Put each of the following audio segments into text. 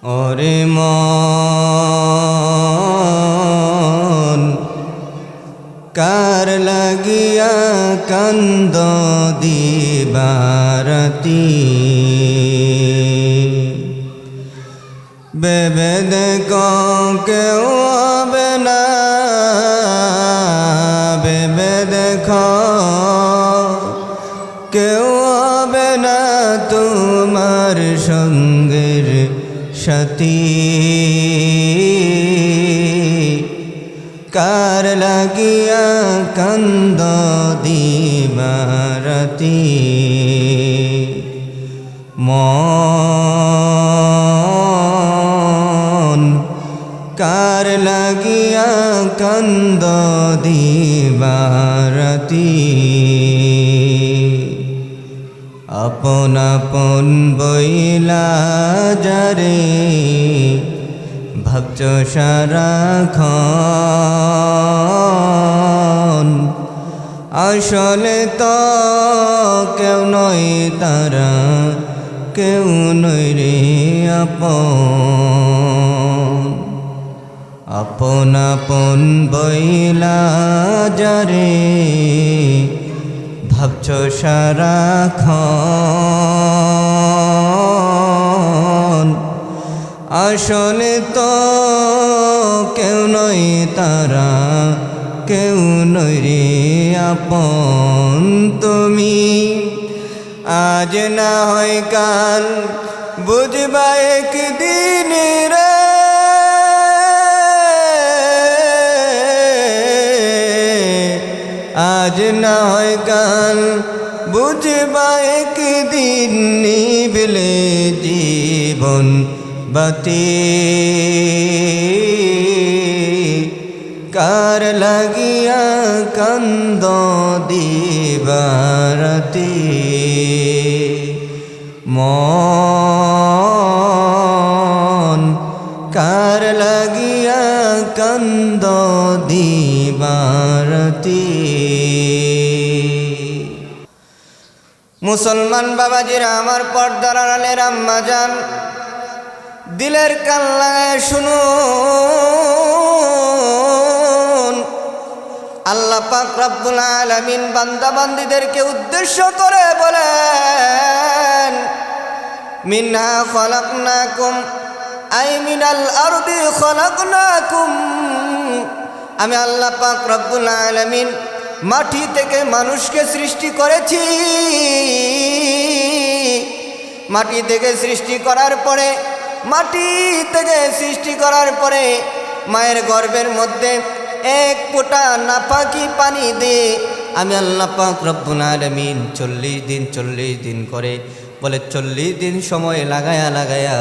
ওরে মন কার লাগিয়া কান্দ দিবারতি বেবে দেখো কেউ হবে না, বেবে দেখো কেউ হবে না তোমার সঙ্গের সাথী। কার লাগিয়া কান্দ দিবারতি মন কার লাগিয়া কান্দ দিবারতি। আপন আপন বইলা যারে ভাবছ সারাক্ষণ, আসলে তো কেউ নয় তারা, কেউ নয় রে আপন। আপন আপন বইলা যারে ভাবছ সারাক্ষণ, আসলে তো কেউ নয় তারা, কেউ নয় রে আপন। তুমি আজ না হয় কাল বুঝবা একদিন রে, আজ না হয় কাল বুঝবা একদিন নিভলে জীবন বাতি। কার লাগিয়া কান্দ দিবারতি মন কার লাগিয়া কান্দ দিবারতি। মুসলমান বাবাজিরা আমার, পর্দার আড়ালের আম্মা জান, দিলের কান লাগায় শুনুন। আল্লাহ পাক রব্বুল আলামিন বান্দা বান্দীদেরকে উদ্দেশ্য করে বলেন, মিনহা খলাকনাকুম আই মিনাল আরদি খলাকনাকুম। আমি আল্লাহ পাক রব্বুল আলামিন মাটি থেকে মানুষকে সৃষ্টি করেছি। মাটি থেকে সৃষ্টি করার পরে, মাটি থেকে সৃষ্টি করার পরে মায়ের গর্ভের মধ্যে এক ফোঁটা নাপাকি পানি দিয়ে আমি আল্লাহ পাক রব্বুল আলামিন 40 দিন করে বলে 40 দিন সময় লাগায়া লাগায়া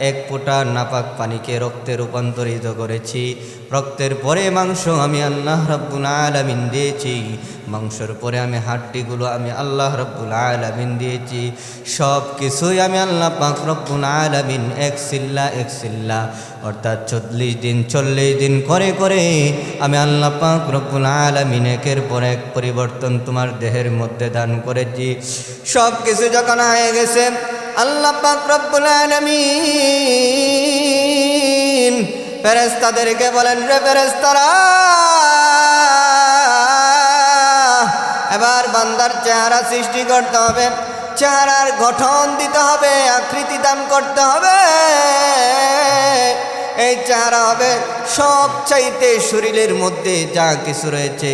এক ফোঁটা নাপাক পানিকে রক্তে রূপান্তরিত করেছি। রক্তের পরে মাংস আমি আল্লাহ রব্বুল আলামিন দিয়েছি। মাংসর পরে আমি হাড্ডিগুলো আমি আল্লাহ রব্বুল আলামিন দিয়েছি। সব কিছুই আমি আল্লাহ পাক রব্বুল আলামিন এক সিল্লা অর্থাৎ 40 দিন করে করে আমি আল্লাহ পাক রব্বুল আলামিন একের পর এক পরিবর্তন তোমার দেহের মধ্যে দান করেছি। সব কিছু যখন হয়ে গেছে, আল্লাহ পাক রব্বুল আলামিন ফেরেশতাদেরকে বলেন, রে ফেরেশতারা, এবার বান্দার চেহারা সৃষ্টি করতে হবে, চেহারার গঠন দিতে হবে, আকৃতি দান করতে হবে। এই চেহারা হবে সবচাইতে শরীরের মধ্যে যা কিছু রয়েছে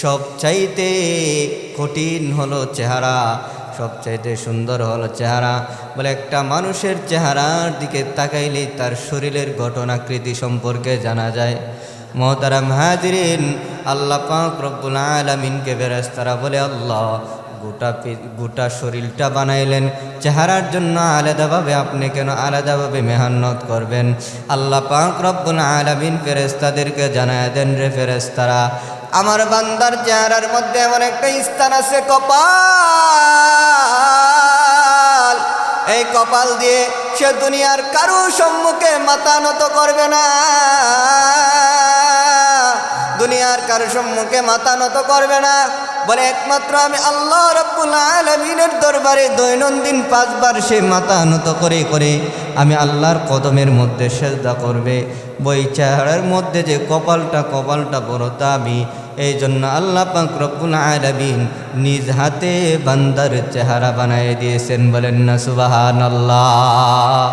সবচাইতে কঠিন হলো চেহারা, সবচাইতে সুন্দর হলো চেহারা। বলে একটা মানুষের চেহারার দিকে তাকাইলেই তার শরীরের গঠন আকৃতি সম্পর্কে জানা যায়। মোহতারাম হাজিরিন, আল্লাহ পাক রব্বুল আলামিনকে ফেরেশতারা বলে, আল্লাহ গোটা শরীরটা বানাইলেন, চেহারার জন্য আলাদাভাবে আপনি কেন আলাদাভাবে মেহনত করবেন? আল্লাহ পাক রব্বুল আলামিন ফেরেশতাদেরকে জানায় দেন, রে ফেরেশতারা, আমার বান্দার চেহারার মধ্যে এমন একটা স্থান আছে, কপাল। এই কপাল দিয়ে সে দুনিয়ার কারো সম্মুখে মাথা নত করবে না, দুনিয়ার কারো সম্মুখে মাথা নত করবে না। বলে একমাত্র আমি আল্লাহ রাব্বুল আলামিনের দরবারে দৈনন্দিন 5 বার সে মাথা নত করে করে আমি আল্লাহর কদমের মধ্যে সেজদা করবে, ওই চেহারার মধ্যে যে কপালটা বড় দামি। এই জন্য আল্লাহ পাক রব্বুল আলামিন নিজ হাতে বান্দার চেহারা বানায় দিয়েছেন, বলেন না সুবহানাল্লাহ।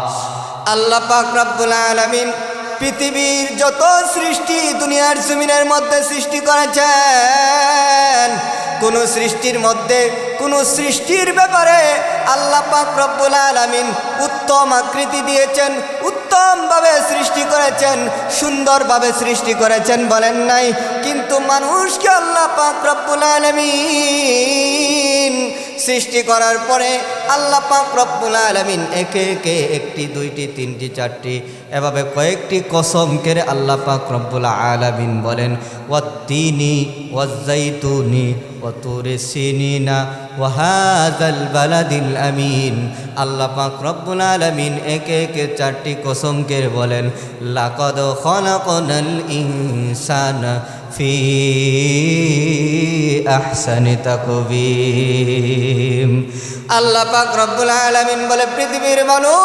আল্লাহ পাক রব্বুল আলামিন পৃথিবীর যত সৃষ্টি দুনিয়ার জমিনের মধ্যে সৃষ্টি করেছেন, কোন সৃষ্টির ব্যাপারে আল্লাহ পাক রব্বুল আলামিন উত্তম আকৃতি দিয়েছেন, উত্তমভাবে সৃষ্টি করেছেন, সুন্দরভাবে সৃষ্টি করেছেন, বলেন নাই? কিন্তু মানুষকে আল্লাহ পাক রব্বুল আলামিন সৃষ্টি করার পরে আল্লাহ পাক রব্বুল আলামিন একে একে একটি, দুইটি, তিনটি, চারটি, এভাবে কয়েকটি কসম করে আল্লাহ পাক রব্বুল আলামিন বলেন, ওয়াত্তিনি ওয়াজ্জাইতুনি ওয়াতুরি সিনিনা ওয়া হাযাল বালাদিল আমিন। আল্লাহ পাক রব্বুল আলামিন একে একে চারটি কসম করে বলেন, লাকাদ খালাকনাল ইনসানা ফি আহসানি তাকবীম। আল্লাহ পাক রব্বুল আলামিন বলে, পৃথিবীর মানুষ,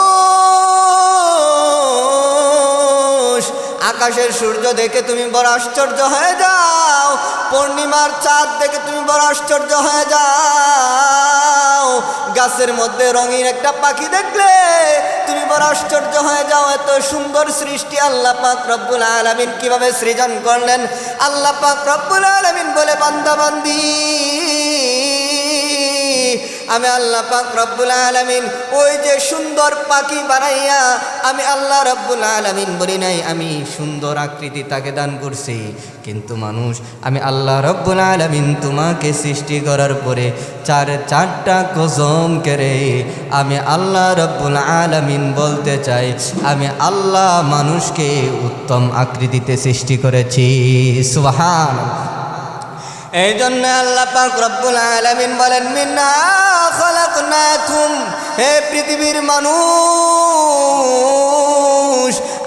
আকাশের সূর্য দেখে তুমি বড় আশ্চর্য হয়ে যাও, পূর্ণিমার চাঁদ দেখে তুমি বড় আশ্চর্য হয়ে যাও, গাছের মধ্যে রঙিন একটা পাখি দেখলে তুমি বড় আশ্চর্য হয়ে যাও। এত সুন্দর সৃষ্টি আল্লাহ পাক রব্বুল আলামিন কিভাবে সৃজন করলেন? আল্লাহ পাক রব্বুল আলামিন বলে, বান্দা বান্দি, আমি আল্লাহ পাক রব্বুল আলামিন ওই যে সুন্দর পাখি বানাইয়া আমি আল্লাহ রব্বুল আলামিন বলি নাই, আমি সুন্দর আকৃতি তাকে দান করছি। কিন্তু মানুষ, আমি আল্লাহ রব্বুল আলামিন তোমাকে সৃষ্টি করার পরে চারটা কসম করে আমি আল্লাহ রব্বুল আলামিন বলতে চাই, আমি আল্লাহ মানুষকে উত্তম আকৃতিতে সৃষ্টি করেছি। সুবহানাল্লাহ। এই জন্য আল্লাহ পাক রব্বুল আলামিন বলেন, মিন্না খালাকনাকুম, হে পৃথিবীর মানুষ,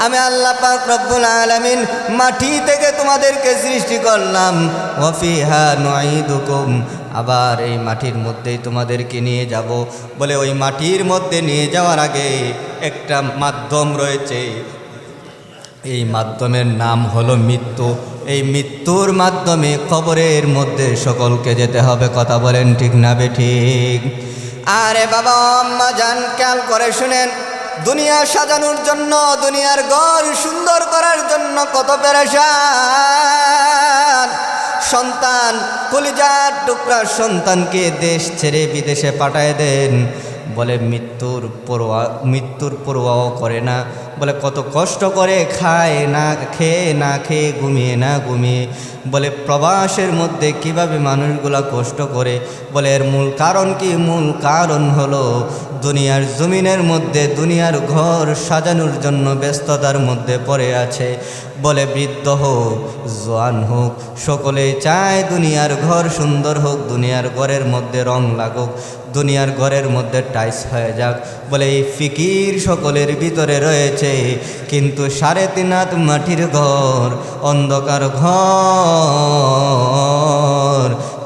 আমি আল্লাহ পাক রব্বুল আলামিন মাটি থেকে তোমাদেরকে সৃষ্টি করলাম, ওয়া ফিহা নুঈদুকুম, আবার এই মাটির মধ্যেই তোমাদেরকে নিয়ে যাব। বলে ওই মাটির মধ্যে নিয়ে যাওয়ার আগে একটা মাধ্যম রয়েছে, এই মাধ্যমের নাম হলো মৃত্যু। এই মৃত্যুর মাধ্যমে কবরের মধ্যে সকলকে যেতে হবে। কথা বলেন ঠিক না বেঠিক? আরে বাবা আম্মা জান, খেয়াল করে শুনেন, দুনিয়া সাজানোর জন্য, দুনিয়ার ঘর সুন্দর করার জন্য কত পেরেশান। সন্তান, কলিজার টুকরা সন্তানকে দেশ ছেড়ে বিদেশে পাঠায় দেন, বলে মৃত্যুর পরোয়াও করে না। বলে কত কষ্ট করে খায় না খেয়ে ঘুমিয়ে। বলে প্রবাসের মধ্যে কিভাবে মানুষগুলা কষ্ট করে। বলে এর মূল কারণ কি? মূল কারণ হলো দুনিয়ার জমিনের মধ্যে দুনিয়ার ঘর সাজানোর জন্য ব্যস্ততার মধ্যে পড়ে আছে। বলে বৃদ্ধ হোক, জোয়ান হোক, সকলে চায় দুনিয়ার ঘর সুন্দর হোক, দুনিয়ার ঘরের মধ্যে রং লাগুক, দুনিয়ার ঘরের মধ্যে টাইস হয়ে যাক। বলে এই ফিকির সকলের ভিতরে রয়েছে, কিন্তু 3.5 হাত মাটির ঘর, অন্ধকার ঘর,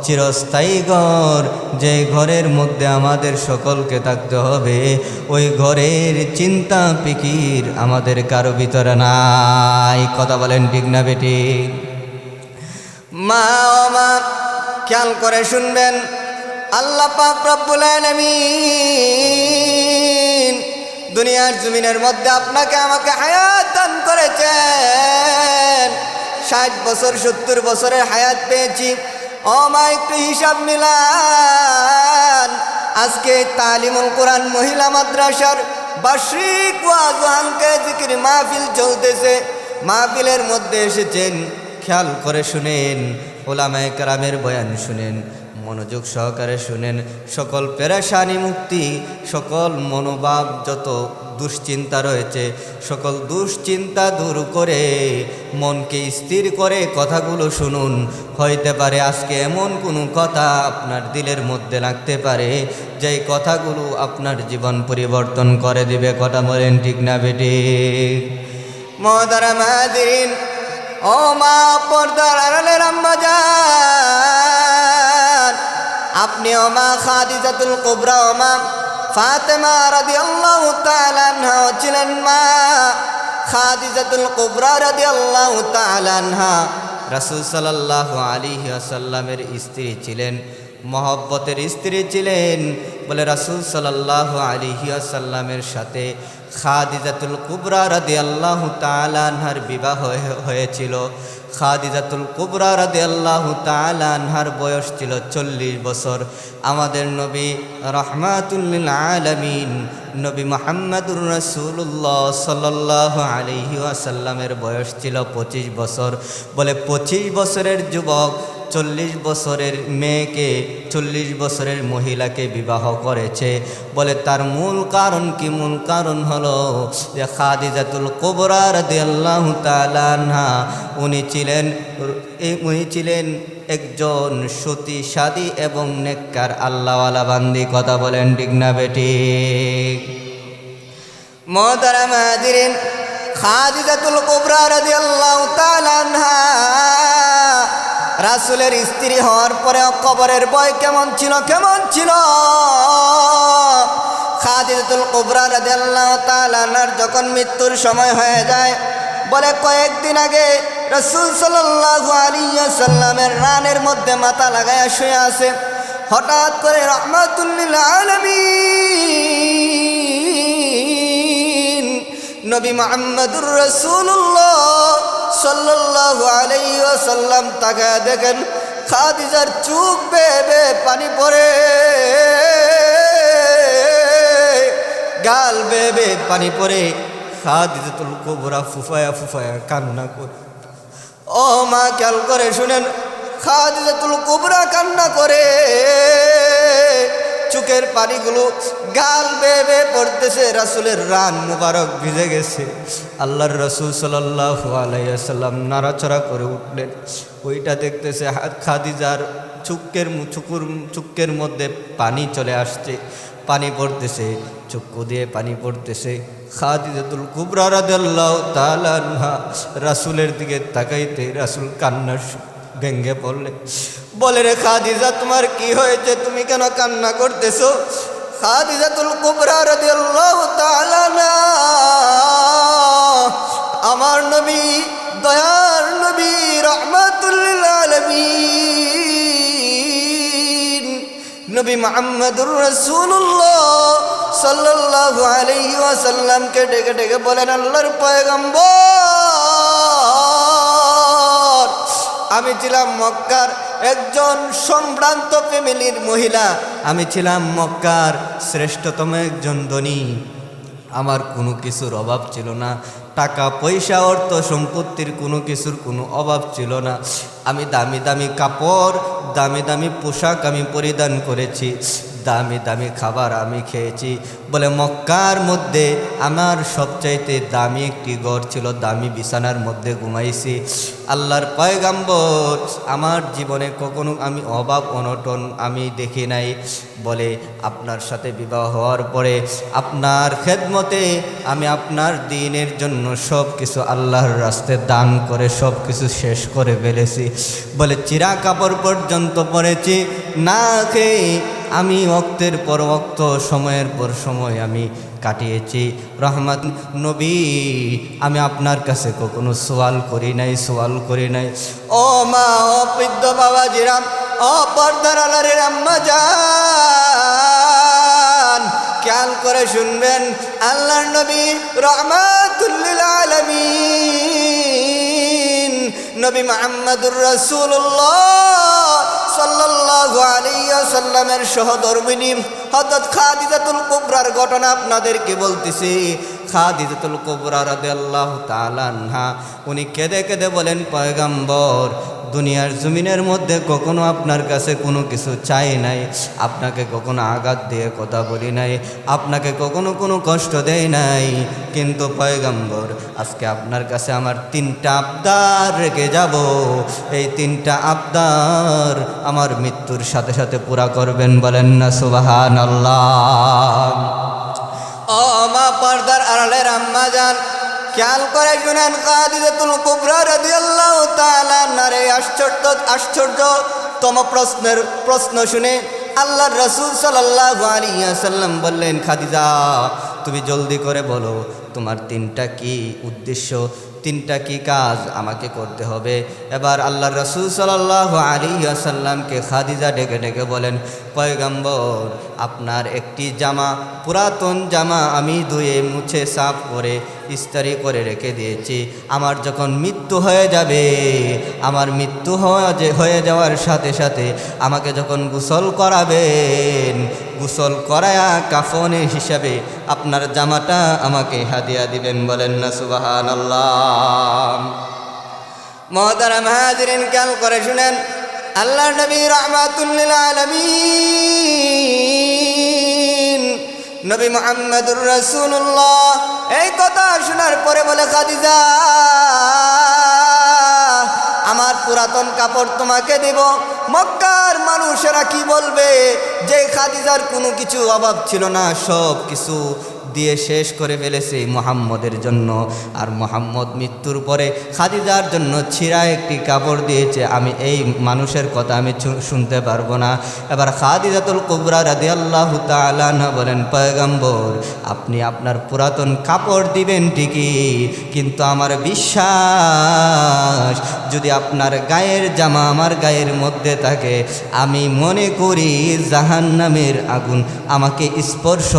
চিরস্থায়ী ঘর, যে ঘরের মধ্যে আমাদের সকলকে থাকতে হবে, ওই ঘরের চিন্তা ফিকির আমাদের কারো ভিতরে নাই। কথা বলেন ঠিক না বেটি? মা ও মা, খেয়াল করে শুনবেন, আল্লাহ পাক রব্বুল আলামিন দুনিয়ার জমিনের মধ্যে আপনাকে আমাকে হায়াত দান করেছেন। 60 বছর 70 বছরের হায়াত পেয়েছি। ও মা, একটু হিসাব মিলান। আজকে তালিমুল কোরআন মহিলা মাদ্রাসার বার্ষিক ওয়াজ ও হালকা জিকির মাহফিল চলতেছে। মাহফিলের মধ্যে এসেছেন, খেয়াল করে শুনেন, ওলামায়ে কেরামের বয়ান শুনেন, মনোযোগ সহকারে শুনেন। সকল পেরেশানি মুক্তি, সকল মনোভাব, যত দুশ্চিন্তা রয়েছে, সকল দুশ্চিন্তা দূর করে মনকে স্থির করে কথাগুলো শুনুন। হইতে পারে আজকে এমন কোনো কথা আপনার দিলের মধ্যে লাগতে পারে, যেই কথাগুলো আপনার জীবন পরিবর্তন করে দিবে। কথা বলেন ঠিক না বেটি? মুহতারাম হাজিরিন, ও মা, পর্দার আড়ালের আম্মা জান, আপনি ও মা খাদিজাতুল কুবরা, ও মা ফাতেমা রাদিয়াল্লাহু তাআলা আনহা ছিলেন মা খাদিজাতুল কুবরা রাদিয়াল্লাহু তাআলা আনহা রাসূল সাল্লাল্লাহু আলাইহি ওয়াসাল্লামের স্ত্রী ছিলেন, মহব্বতের স্ত্রী ছিলেন বলে রাসূল সাল্লাল্লাহু আলাইহি ওয়াসাল্লামের সাথে খাদিজাতুল কুবরা রাদিয়াল্লাহু তাআলা আনহার বিবাহ হয়েছিল। খাদিজাতুল কুবরা রাদিয়াল্লাহু তাআলা আনহার বয়স ছিল 40 বছর। আমাদের নবী রাহমাতুল লিল আলামিন নবী মুহাম্মদুর রাসূলুল্লাহ সাল্লাল্লাহু আলাইহি ওয়াসাল্লামের বয়স ছিল 25 বছর। বলে 25 বছরের যুবক 40 বছরের মেয়েকে 40 বছরের মহিলাকে বিবাহ করেছে। বলে তার মূল কারণ কি? মূল কারণ হলো যে খাদিজাতুল কুবরা রাদিয়াল্লাহু তাআলা আনহা উনি ছিলেন একজন সতী সাদী এবং নেককার আল্লাহওয়ালা বান্দি। কথা বলেন ঠিক না বেঠিক? মুহতারাম হাজিরিন, খাদিজাতুল কুবরা রাদিয়াল্লাহু তাআলা আনহা রাসূলের স্ত্রী হওয়ার পরে কবরের ভয় কেমন ছিল? খাদিজাতুল কুবরা রাদিয়াল্লাহু তাআলা আনহার যখন মৃত্যুর সময় হয়ে যায়, বলে কয়েকদিন আগে রাসূল সাল্লাল্লাহু আলাইহি ওয়াসাল্লামের রানের মধ্যে মাথা লাগায়া শুয়ে আছে। হঠাৎ করে রাহমাতুল লিল আলামিন নবী মুহাম্মদুর রাসূলুল্লাহ সাল্লাল্লাহু আলাইহি ওয়াসাল্লাম তাকায় দেখেন খাদিজার চোখ বেয়ে পানি পড়ে, গাল বেয়ে পানি পড়ে। খাদিজাতুল কুবরা ফুফায়া কান্না করে। ও মা, খেয়াল করে শুনেন, খাদিজাতুল কুবরা কান্না করে, চোখের পানিগুলো গাল বেয়ে পড়তেছে। রাসূলের রান মুবারক ভিজে গেছে। আল্লাহর রাসূল সাল্লাল্লাহু আলাইহি ওয়াসাল্লাম নাড়াচাড়া করে উঠলেন। ওইটা দেখতেছে খাদিজার চুক্কের মধ্যে পানি চলে আসছে, পানি পড়তেছে, চক্ষু দিয়ে পানি পড়তেছে। খাদিজাতুল কুবরা রাদিয়াল্লাহু তাআলা আনহা রাসূলের দিকে তাকাইতে রাসূল কান্নার ভেঙ্গে পড়লেন। বলে রে খাদিজা, তোমার কি হয়েছে? তুমি কেন কান্না করতেছো? খাদিজাতুল কুবরা রাদিয়াল্লাহু তাআলা আনহা আমার নবী, দয়ার নবী, রাহমাতুল লিল আলামিন নবী মুহাম্মদুর রাসূলুল্লাহ সাল্লাল্লাহু আলাইহি ওয়াসাল্লামকে ডেকে ডেকে বলেন, আল্লাহর পয়গম্বর, আমি ছিলাম মক্কার একজন সম্ভ্রান্ত ফ্যামিলির মহিলা, আমি ছিলাম মক্কার শ্রেষ্ঠতম একজন ধনী। আমার কোনো কিছুর অভাব ছিল না, টাকা পয়সা অর্থ সম্পত্তির কোনো কিছুর কোনো অভাব ছিল না। আমি দামি দামি কাপড়, দামি দামি পোশাক আমি পরিধান করেছি, দামি দামি খাবার আমি খেয়েছি। বলে মক্কার মধ্যে আমার সবচাইতে দামি একটি ঘর ছিল, দামি বিছানার মধ্যে ঘুমাইছি। আল্লাহর পয়গম্বর, আমার জীবনে কখনো আমি অভাব অনটন আমি দেখি নাই। বলে আপনার সাথে বিবাহ হওয়ার পরে আপনার খেদমতে আমি আপনার দ্বীনের জন্য সব কিছু আল্লাহর রাস্তায় দান করে সব কিছু শেষ করে ফেলেছি। বলে চিরা কাপড় পর্যন্ত পরেছি, না খেয়ে আমি ওয়াক্তের পর ওয়াক্ত, সময়ের পর সময় আমি কাটিয়েছি। রহমত নবী, আমি আপনার কাছে কখনো সওয়াল করি নাই। ও মা, ও বৃদ্ধ বাবাজিরাম, ও পর্দার আলারের আম্মা জান, খেয়াল করে শুনবেন, আল্লাহর নবী রাহমাতুল লিল আলামিন নবী মুহাম্মদুর রাসূলুল্লাহ সাল্লাল্লাহু আলাইহি ওয়াসাল্লামের সহধর্মিণী হযরত খাদিজাতুল কুবরার ঘটনা আপনাদেরকে বলতেছি। খাদিজাতুল কুবরা রাদিয়াল্লাহু তাআলা আনহা উনি কেঁদে কেঁদে বলেন, পয়গম্বর, দুনিয়ার জমিনের মধ্যে কখনো আপনার কাছে কোনো কিছু চাই নাই, আপনাকে কখনো আঘাত দিয়ে কথা বলি নাই, আপনাকে কখনো কোনো কষ্ট দেয় নাই, কিন্তু পয়গম্বর, আজকে আপনার কাছে আমার 3টা আবদার রেখে যাব। এই 3টা আবদার আমার মৃত্যুর সাথে সাথে পুরা করবেন। বলেন না সুবহানাল্লাহ। ও মা, পর্দার আড়ালের আম্মা জান, খেয়াল করে শুনেন, খাদিজাতুল কুবরা রাদিয়াল্লাহু তাআলা আনহার এই আশ্চর্যতম প্রশ্ন শুনে আল্লাহর রাসূল সাল্লাল্লাহু আলাইহি ওয়াসাল্লাম বললেন, খাদিজা তুমি জলদি করে বলো তোমার তিনটা কি উদ্দেশ্য, তিনটা কি কাজ আমাকে করতে হবে। এবার আল্লাহর রাসূল সাল্লাল্লাহু আলাইহি ওয়াসাল্লামকে খাদিজা ডেকে ডেকে বলেন, পয়গম্বর আপনার একটি জামা, পুরাতন জামা আমি ধুয়ে মুছে সাফ করে ইস্ত্রি করে রেখে দিয়েছি। আমার যখন মৃত্যু হয়ে যাবে, আমার মৃত্যু হয়ে যাওয়ার সাথে সাথে আমাকে যখন গোসল করাবেন, গোসল করায়া কাফনের হিসাবে আপনার জামাটা আমাকে হাদিয়া দিবেন। বলেন না সুবহানাল্লাহ। মুহতারাম হাজিরিন, খেয়াল করে শুনেন, আল্লাহর নবী রাহমাতুল লিল আলামিন নবী মুহাম্মদুর রাসূলুল্লাহ এই কথা শোনার পরে বলে, খাদিজা আমার পুরাতন কাপড় তোমাকে দেব। মক্কার মানুষেরা কি বলবে যে খাদিজার কোনো কিছু অভাব ছিল না, সব কিছু দিয়ে শেষ করে ফেলেছে মুহাম্মদের জন্য। আর মুহাম্মদ মৃত্যুর পরে খাদিজার জন্য ছিঁড়া একটি কাপড় দিয়েছে, আমি এই মানুষের কথা আমি শুনতে পারবো না। এবার খাদিজাতুল কুবরা রাদিয়াল্লাহু তাআলা আনহা বলেন, পয়গম্বর আপনি আপনার পুরাতন কাপড় দিবেন ঠিকই, কিন্তু আমার বিশ্বাস যদি আপনার গায়ের জামা আমার গায়ের মধ্যে থাকে, আমি মনে করি জাহান্নামের আগুন আমাকে স্পর্শ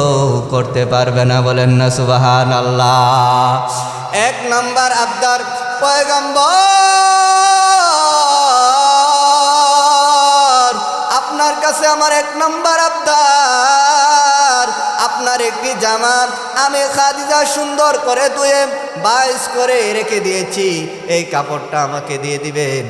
করতে পারবে না। বলেন না সুবহানাল্লাহ। এক নাম্বার আবদার, পয়গম্বর আপনার কাছে আমার এক নাম্বার আবদার, আপনার একটি জামা আমি খাদিজা সুন্দর করে ধুয়ে বাইশ করে রেখে দিয়েছি, এই কাপড়টা আমাকে দিয়ে দিবেন।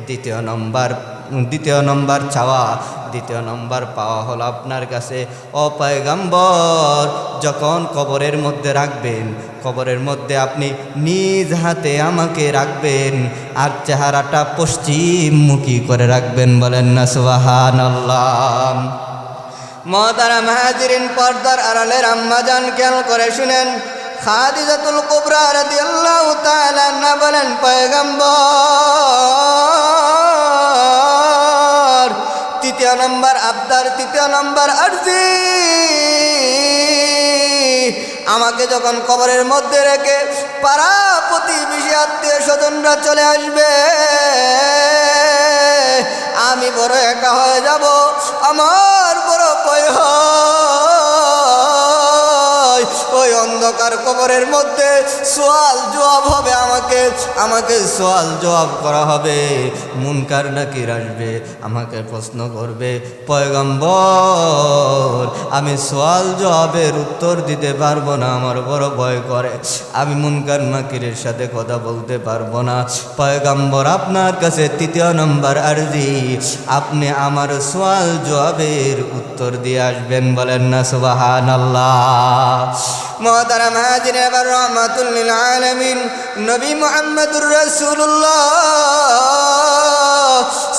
দ্বিতীয় নম্বর চাওয়া, দ্বিতীয় নম্বর পাওয়া হলো আপনার কাছে, ও পয়গম্বর যখন কবরের মধ্যে রাখবেন, কবরের মধ্যে আপনি নিজ হাতে আমাকে রাখবেন আর চেহারাটা পশ্চিমমুখী করে রাখবেন। বলেন না সুবহানাল্লাহ। মুহতারাম হাজিরিন, পর্দার আড়ালের আম্মাজান খেয়াল করে শুনেন, খাদিজাতুল কুবরা রাদিয়াল্লাহু তাআলা আনহা বলেন, পয়গম্বর তৃতীয় নম্বর আবদার, তৃতীয় নম্বর আরজি, আমাকে যখন কবরের মধ্যে রেখে পাড়া প্রতিবেশী আত্মীয় স্বজনরা চলে আসবে, আমি বড় একা হয়ে যাব, আমার বড় ভয় হয়। ওই অন্ধকার কবরের মধ্যে সওয়াল জবাব হবে, আমাকে সওয়াল জবাব করা হবে, মুনকার নাকির আসবে, আমাকে প্রশ্ন করবে, পয়গম্বর আমি সওয়াল জবাবের উত্তর দিতে পারবো না, আমার বড় ভয় করে, আমি মুনকার নাকিরের সাথে কথা বলতে পারবো না। পয়গম্বর আপনার কাছে তৃতীয় নম্বর আরজি, আপনি আমার সওয়াল জবাবের উত্তর দিয়ে আসবেন। বলেন না সুবহানাল্লাহ। মুহতারাম হাজিরিন, এবার রাহমাতুল লিল আলামিন নবী মুহাম্মদুর রাসূলুল্লাহ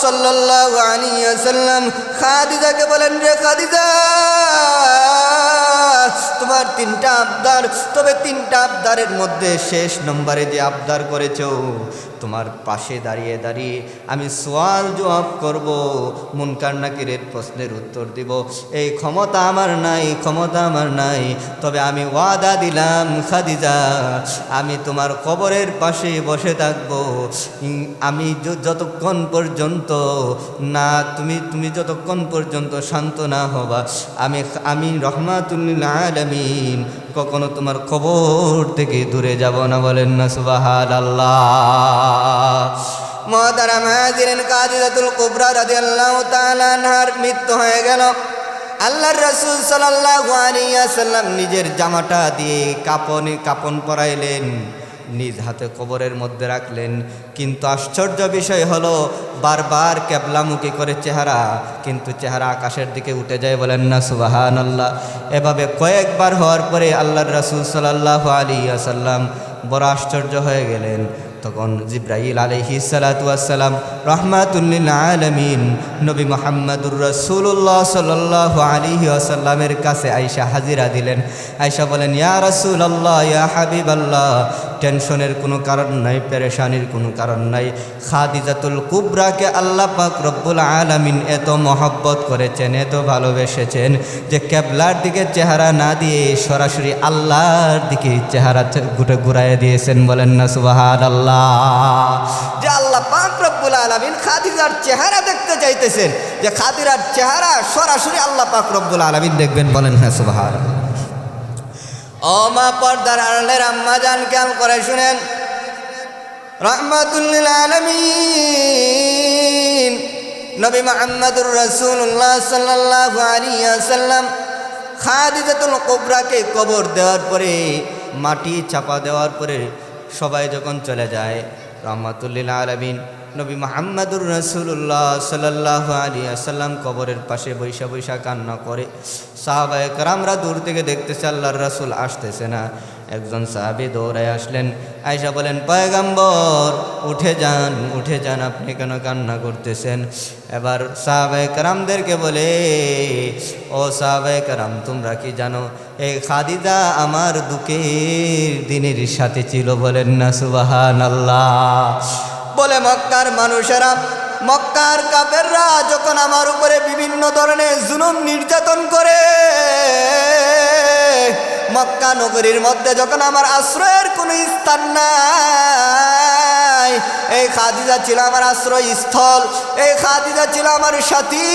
সাল্লাল্লাহু আলাইহি ওয়াসাল্লাম খাদিজাকে বলেন, রে খাদিজা তোমার তিনটা আবদার, তবে তিনটা আবদারের মধ্যে শেষ নম্বরে যে আবদার করেছো, তোমার পাশে দাঁড়িয়ে দাঁড়িয়ে আমি সওয়াল জবাব করব, মুনকার নাকিরের প্রশ্নের উত্তর দিব, এই ক্ষমতা আমার নাই, ক্ষমতা আমার নাই। তবে আমি ওয়াদা দিলাম খাদিজা, আমি তোমার কবরের পাশে বসে থাকবো, আমি যতক্ষণ পর্যন্ত না তুমি যতক্ষণ পর্যন্ত শান্ত না হবা, আমি রাহমাতুল লিল আলামিন কখনো তোমার কবর থেকে দূরে যাব না। বলেন না সুবহানাল্লাহ। মুহতারাম হাজিরিন, খাদিজাতুল কুবরা রাদিয়াল্লাহু তাআলা আনহার মৃত্যু হয়ে গেল। আল্লাহর রাসূল সাল্লাল্লাহু আলাইহি ওয়াসাল্লাম নিজের জামাটা দিয়ে কাপন পরাইলেন, নিজ হাতে কবরের মধ্যে রাখলেন। কিন্তু আশ্চর্য বিষয় হলো, বারবার কেবলামুখী করে চেহারা, কিন্তু চেহারা আকাশের দিকে উঠে যায়। বলেন না সুবহানাল্লাহ। এভাবে কয়েকবার হওয়ার পরে আল্লাহর রাসূল সাল্লাল্লাহু আলাইহি ওয়াসাল্লাম বড় আশ্চর্য হয়ে গেলেন। তখন জিবরাইল আলাইহিস সালাতু ওয়াস সালাম রাহমাতুল লিল আলামিন নবী মুহাম্মদুর রাসূলুল্লাহ সাল্লাল্লাহু আলাইহি ওয়াসাল্লামের কাছে আয়েশা হাজিরা দিলেন। আয়েশা বলেন, ইয়া রাসূলুল্লাহ, ইয়া হাবিবাল্লাহ, টেনশনের কোনো কারণ নাই, পেরেশানির কোনো কারণ নাই। খাদিজাতুল কুবরাকে আল্লাহ পাক রব্বুল আলামিন এত মহব্বত করেছেন, এত ভালোবেসেছেন যে কেবলার দিকে চেহারা না দিয়ে সরাসরি আল্লাহর দিকে চেহারা ঘুরাইয়া দিয়েছেন। বলেন না সুবহানাল্লাহ। যে আল্লাহ পাক রব্বুল আলামিন খাদিজার চেহারা দেখতে চাইতেছেন, যে খাদিজার চেহারা সরাসরি আল্লাহ পাক রব্বুল আলামিন দেখবেন। বলেন না সুবহানাল্লাহ। ও মা, পর্দার আড়ালের আম্মা জান, খেয়াল করে শুনেন, রাহমাতুল লিল আলামিন নবী মুহাম্মদুর রাসূলুল্লাহ সাল্লাল্লাহু আলাইহি ওয়াসাল্লাম খাদিজাতুল কুবরাকে কবর দেওয়ার পরে, মাটি চাপা দেওয়ার পরে সবাই যখন চলে যায়, রাহমাতুল লিল আলামিন নবী মুহাম্মদুর রাসূলুল্লাহ সাল্লাল্লাহু আলাইহি ওয়াসাল্লাম কবরের পাশে বৈশা বৈশা কান্না করে। সাহাবায়ে কেরামরা দূর থেকে দেখতেছে আল্লাহর রাসূল আসতেছে না। একজন সাহাবী দৌড়ায় আসলেন, আয়েশা বলেন, পয়গম্বর উঠে যান, উঠে যান, আপনি কেন কান্না করতেছেন? এবার সাহাবায়ে কেরামদেরকে বলে, ও সাহাবায়ে কেরাম, তোমরা কি জানো এই খাদিজা আমার দুঃখের দিনের সাথে ছিল? বলেন না সুবহানাল্লাহ। বলে, মক্কার মানুষেরা, মক্কার কাফেররা যখন আমার উপরে বিভিন্ন ধরনের জুলুম নির্যাতন করে, মক্কা নগরীর মধ্যে যখন আমার আশ্রয়ের কোনো স্থান নাই, এই খাদিজা ছিল আমার আশ্রয়স্থল, এই খাদিজা ছিল আমার সাথী।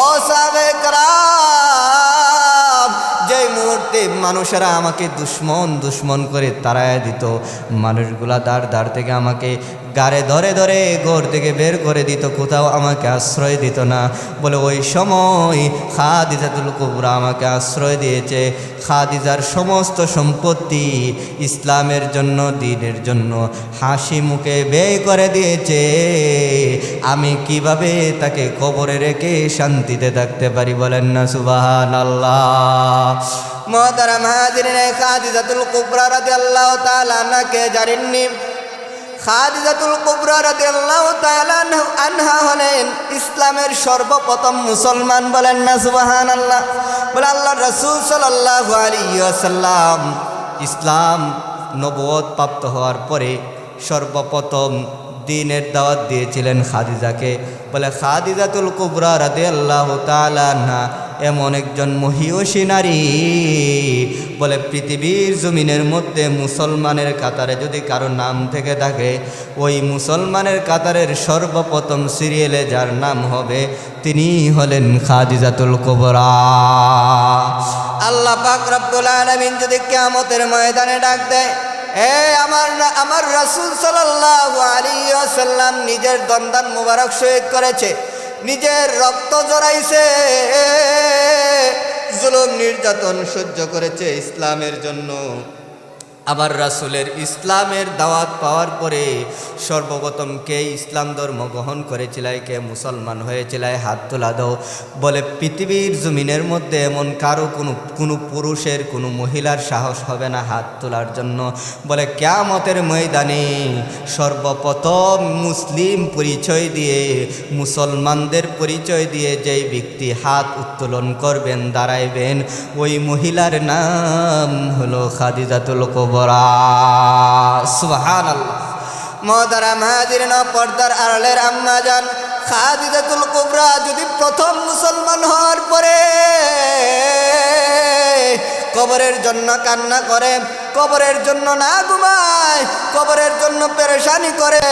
ও সাহাবায়ে কেরাম, যে মুহূর্তে মানুষেরা আমাকে দুশ্মন করে তাড়ায় দিত, মানুষগুলা দাঁড় থেকে আমাকে গাড়ে ধরে ধরে ঘর থেকে বের করে দিত, কোথাও আমাকে আশ্রয় দিত না। বলে, ওই সময় খাদিজাতুল কুবরা আমাকে আশ্রয় দিয়েছে। খাদিজার সমস্ত সম্পত্তি ইসলামের জন্য, দ্বীনের জন্য হাসি মুখে ব্যয় করে দিয়েছে। আমি কিভাবে তাকে কবরে রেখে শান্তিতে থাকতে পারি? বলেন না সুবহানাল্লাহ। মুহতারাম হাজিরিন, খাদিজাতুল কুবরা রাদিয়াল্লাহু তাআলা আনহাকে জানেননি? খাদিজাতুল কুবরা রাদিয়াল্লাহু তাআলা আনহা হলেন ইসলামের সর্বপ্রথম মুসলমান। বলেন না সুবহানাল্লাহ। বলে, আল্লাহর রাসূল সাল্লাল্লাহু আলাইহি ওয়াসাল্লাম ইসলাম নবুয়ত প্রাপ্ত হওয়ার পরে সর্বপ্রথম দ্বীনের দাওয়াত দিয়েছিলেন খাদিজাকে। বলে, খাদিজাতুল কুবরা রাদিয়াল্লাহু তাআলা আনহা এমন একজন মহিয়সী নারী, বলে পৃথিবীর জমিনের মধ্যে মুসলমানের কাতারে যদি কারো নাম থেকে থাকে, ওই মুসলমানের কাতারের সর্বপ্রথম সিরিয়ালে যার নাম হবে তিনি হলেন খাদিজাতুল কুবরা। আল্লাহ পাক রব্বুল আলামিন যদি কিয়ামতের ময়দানে ডাক দেয়, আমার রাসূল সাল্লাল্লাহু আলাইহি ওয়াসাল্লাম নিজের দন্দান মুবারক শহীদ করেছে, নিজের রক্ত জড়াইছে, জুলুম নির্যাতন সহ্য করেছে ইসলামের জন্য। আবার রাসূলের ইসলামের দাওয়াত পাওয়ার পরে সর্বপ্রথম কে ইসলাম ধর্ম গ্রহণ করেছিল, কে মুসলমান হয়েছিল? হাত তোলা দাও। বলে, পৃথিবীর জমিনের মধ্যে এমন কারো কোনো পুরুষের, কোনো মহিলার সাহস হবে না হাত তোলার জন্য। বলে, কিয়ামতের ময়দানে সর্বপ্রথম মুসলিম পরিচয় দিয়ে, মুসলমানদের পরিচয় দিয়ে যেই ব্যক্তি হাত উত্তোলন করবেন, দাঁড়াইবেন, ওই মহিলার নাম হলো খাদিজাতুল কুবরা। সুবহানাল্লাহ। মুহতারাম হাজিরিন, পর্দার আড়ালের আম্মা জান, খাদিজাতুল কুবরা যদি প্রথম মুসলমান হওয়ার পরে কবরের জন্য কান্না করে, কবরের জন্য না ঘুমায়, কবরের জন্য পেরেশানি করে,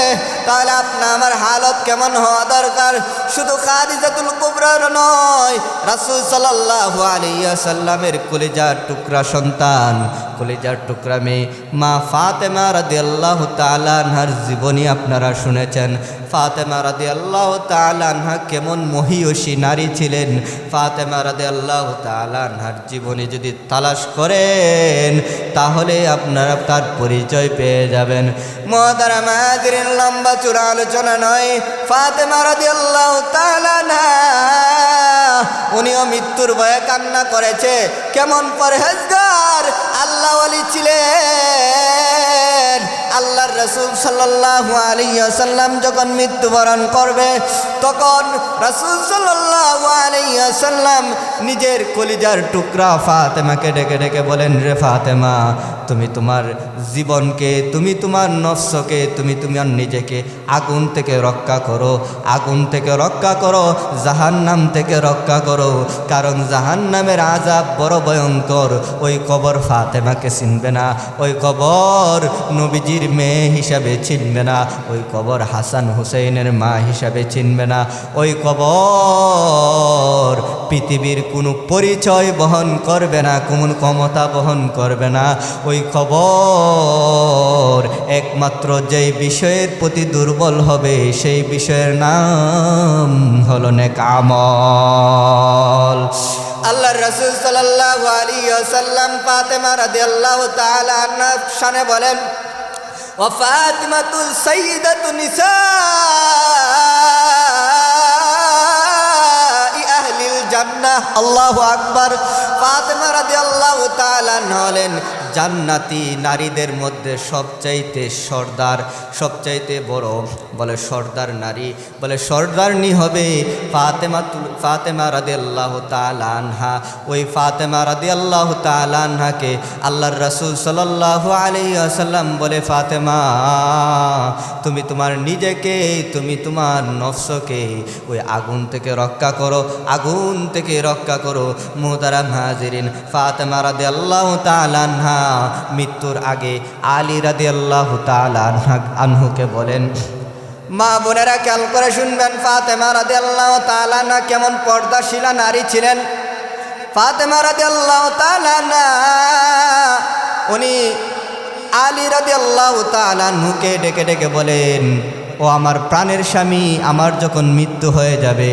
তাহলে আপনা আমার হালত কেমন হওয়া দরকার? শুধু খাদিজাতুল কুবরার নয়, রাসূল সাল্লাল্লাহু আলাইহি ওয়াসাল্লামের কলিজার টুকরা সন্তান, কলিজার টুকরা মেয়ে মা ফাতেমা রাদিয়াল্লাহু তাআলা আনহার জীবনী আপনারা শুনেছেন। ফাতেমা রাদিয়াল্লাহু তাআলা আনহা কেমন মহিয়সী নারী ছিলেন। ফাতেমা রাদিয়াল্লাহু তাআলা আনহার জীবনী যদি তালাশ করেন, তাহলে আপনারা তার পরিচয় পেয়ে যাবেন। মুহতারাম হাজিরিন, লম্বা চূড়া আলোচনা নয়, ফাতেমা রাদিয়াল্লাহু তাআলা আনহা উনিও মৃত্যুর ভয়ে কান্না করেছে। কেমন পরহেজগার আল্লাহ ওয়ালি ছিলেন। আল্লাহর রাসূল সাল্লাল্লাহু আলাইহি ওয়াসাল্লাম যখন মৃত্যুবরণ করবে তখন রাসূল সাল্লাল্লাহু আলাইহি ওয়াসাল্লাম নিজের কলিজার টুকরা ফাতেমাকে ডেকে ডেকে বলেন, রে ফাতেমা, তুমি তোমার জীবনকে, তুমি তোমার নফসকে, তুমি তোমার নিজেকে আগুন থেকে রক্ষা করো, আগুন থেকে রক্ষা করো, জাহান্নাম থেকে রক্ষা করো। কারণ জাহান্নামের আযাব বড় ভয়ঙ্কর। ওই কবর ফাতেমাকে চিনবে না, ওই কবর নবীজির মেয়ে হিসাবে চিনবে না, ওই কবর হাসান হুসাইনের মা হিসাবে চিনবে না, ওই কবর পৃথিবীর কোনো পরিচয় বহন করবে না, কোনো ক্ষমতা বহন করবে না। ওই কবর একমাত্র যেই বিষয়ের প্রতি দুর্বল হবে সেই বিষয়ের নাম হলো নেক আমল। আল্লাহর রাসূল সাল্লাল্লাহু আলাইহি ওয়াসাল্লাম ফাতেমা রাদিয়াল্লাহু তাআলা আনহার শানে বলেন, ওয়া ফাতিমাতুল সাইয়্যিদাতুন নিসাই আহলিল জান্নাহ। আল্লাহু আকবার। ফাতেমা রাদিয়াল্লাহু তাআলা হলেন জান্নাতি নারীদের মধ্যে সবচাইতে সর্দার, সবচাইতে বড়, বলে সর্দার নারী, বলে সর্দারনি হবে ফাতেমা রাদিয়াল্লাহু তাআলা আনহা। ওই ফাতেমা রাদিয়াল্লাহু তাআলা আনহাকে আল্লাহর রাসূল সাল্লাল্লাহু আলাইহি ওয়াসাল্লাম বলে, ফাতেমা, তুমি তোমার নিজেকে, তুমি তোমার নফসকে ওই আগুন থেকে রক্ষা করো, আগুন থেকে রক্ষা করো। মুহতারাম হাজিরিন, ফাতেমা রাদিয়াল্লাহু তাআলা আনহা মৃত্যুর আগে আলী রাদিয়াল্লাহু তাআলা আনহুকে বলেন, মা বোনেরা খেয়াল করে শুনবেন, ফাতেমা রাদিয়াল্লাহু তাআলা আনহা কেমন পর্দাশীলা নারী ছিলেন। ফাতেমা রাদিয়াল্লাহু তাআলা আনহা উনি আলী রাদিয়াল্লাহু তাআলা আনহুকে ডেকে ডেকে বলেন, ও আমার প্রাণের স্বামী, আমার যখন মৃত্যু হয়ে যাবে,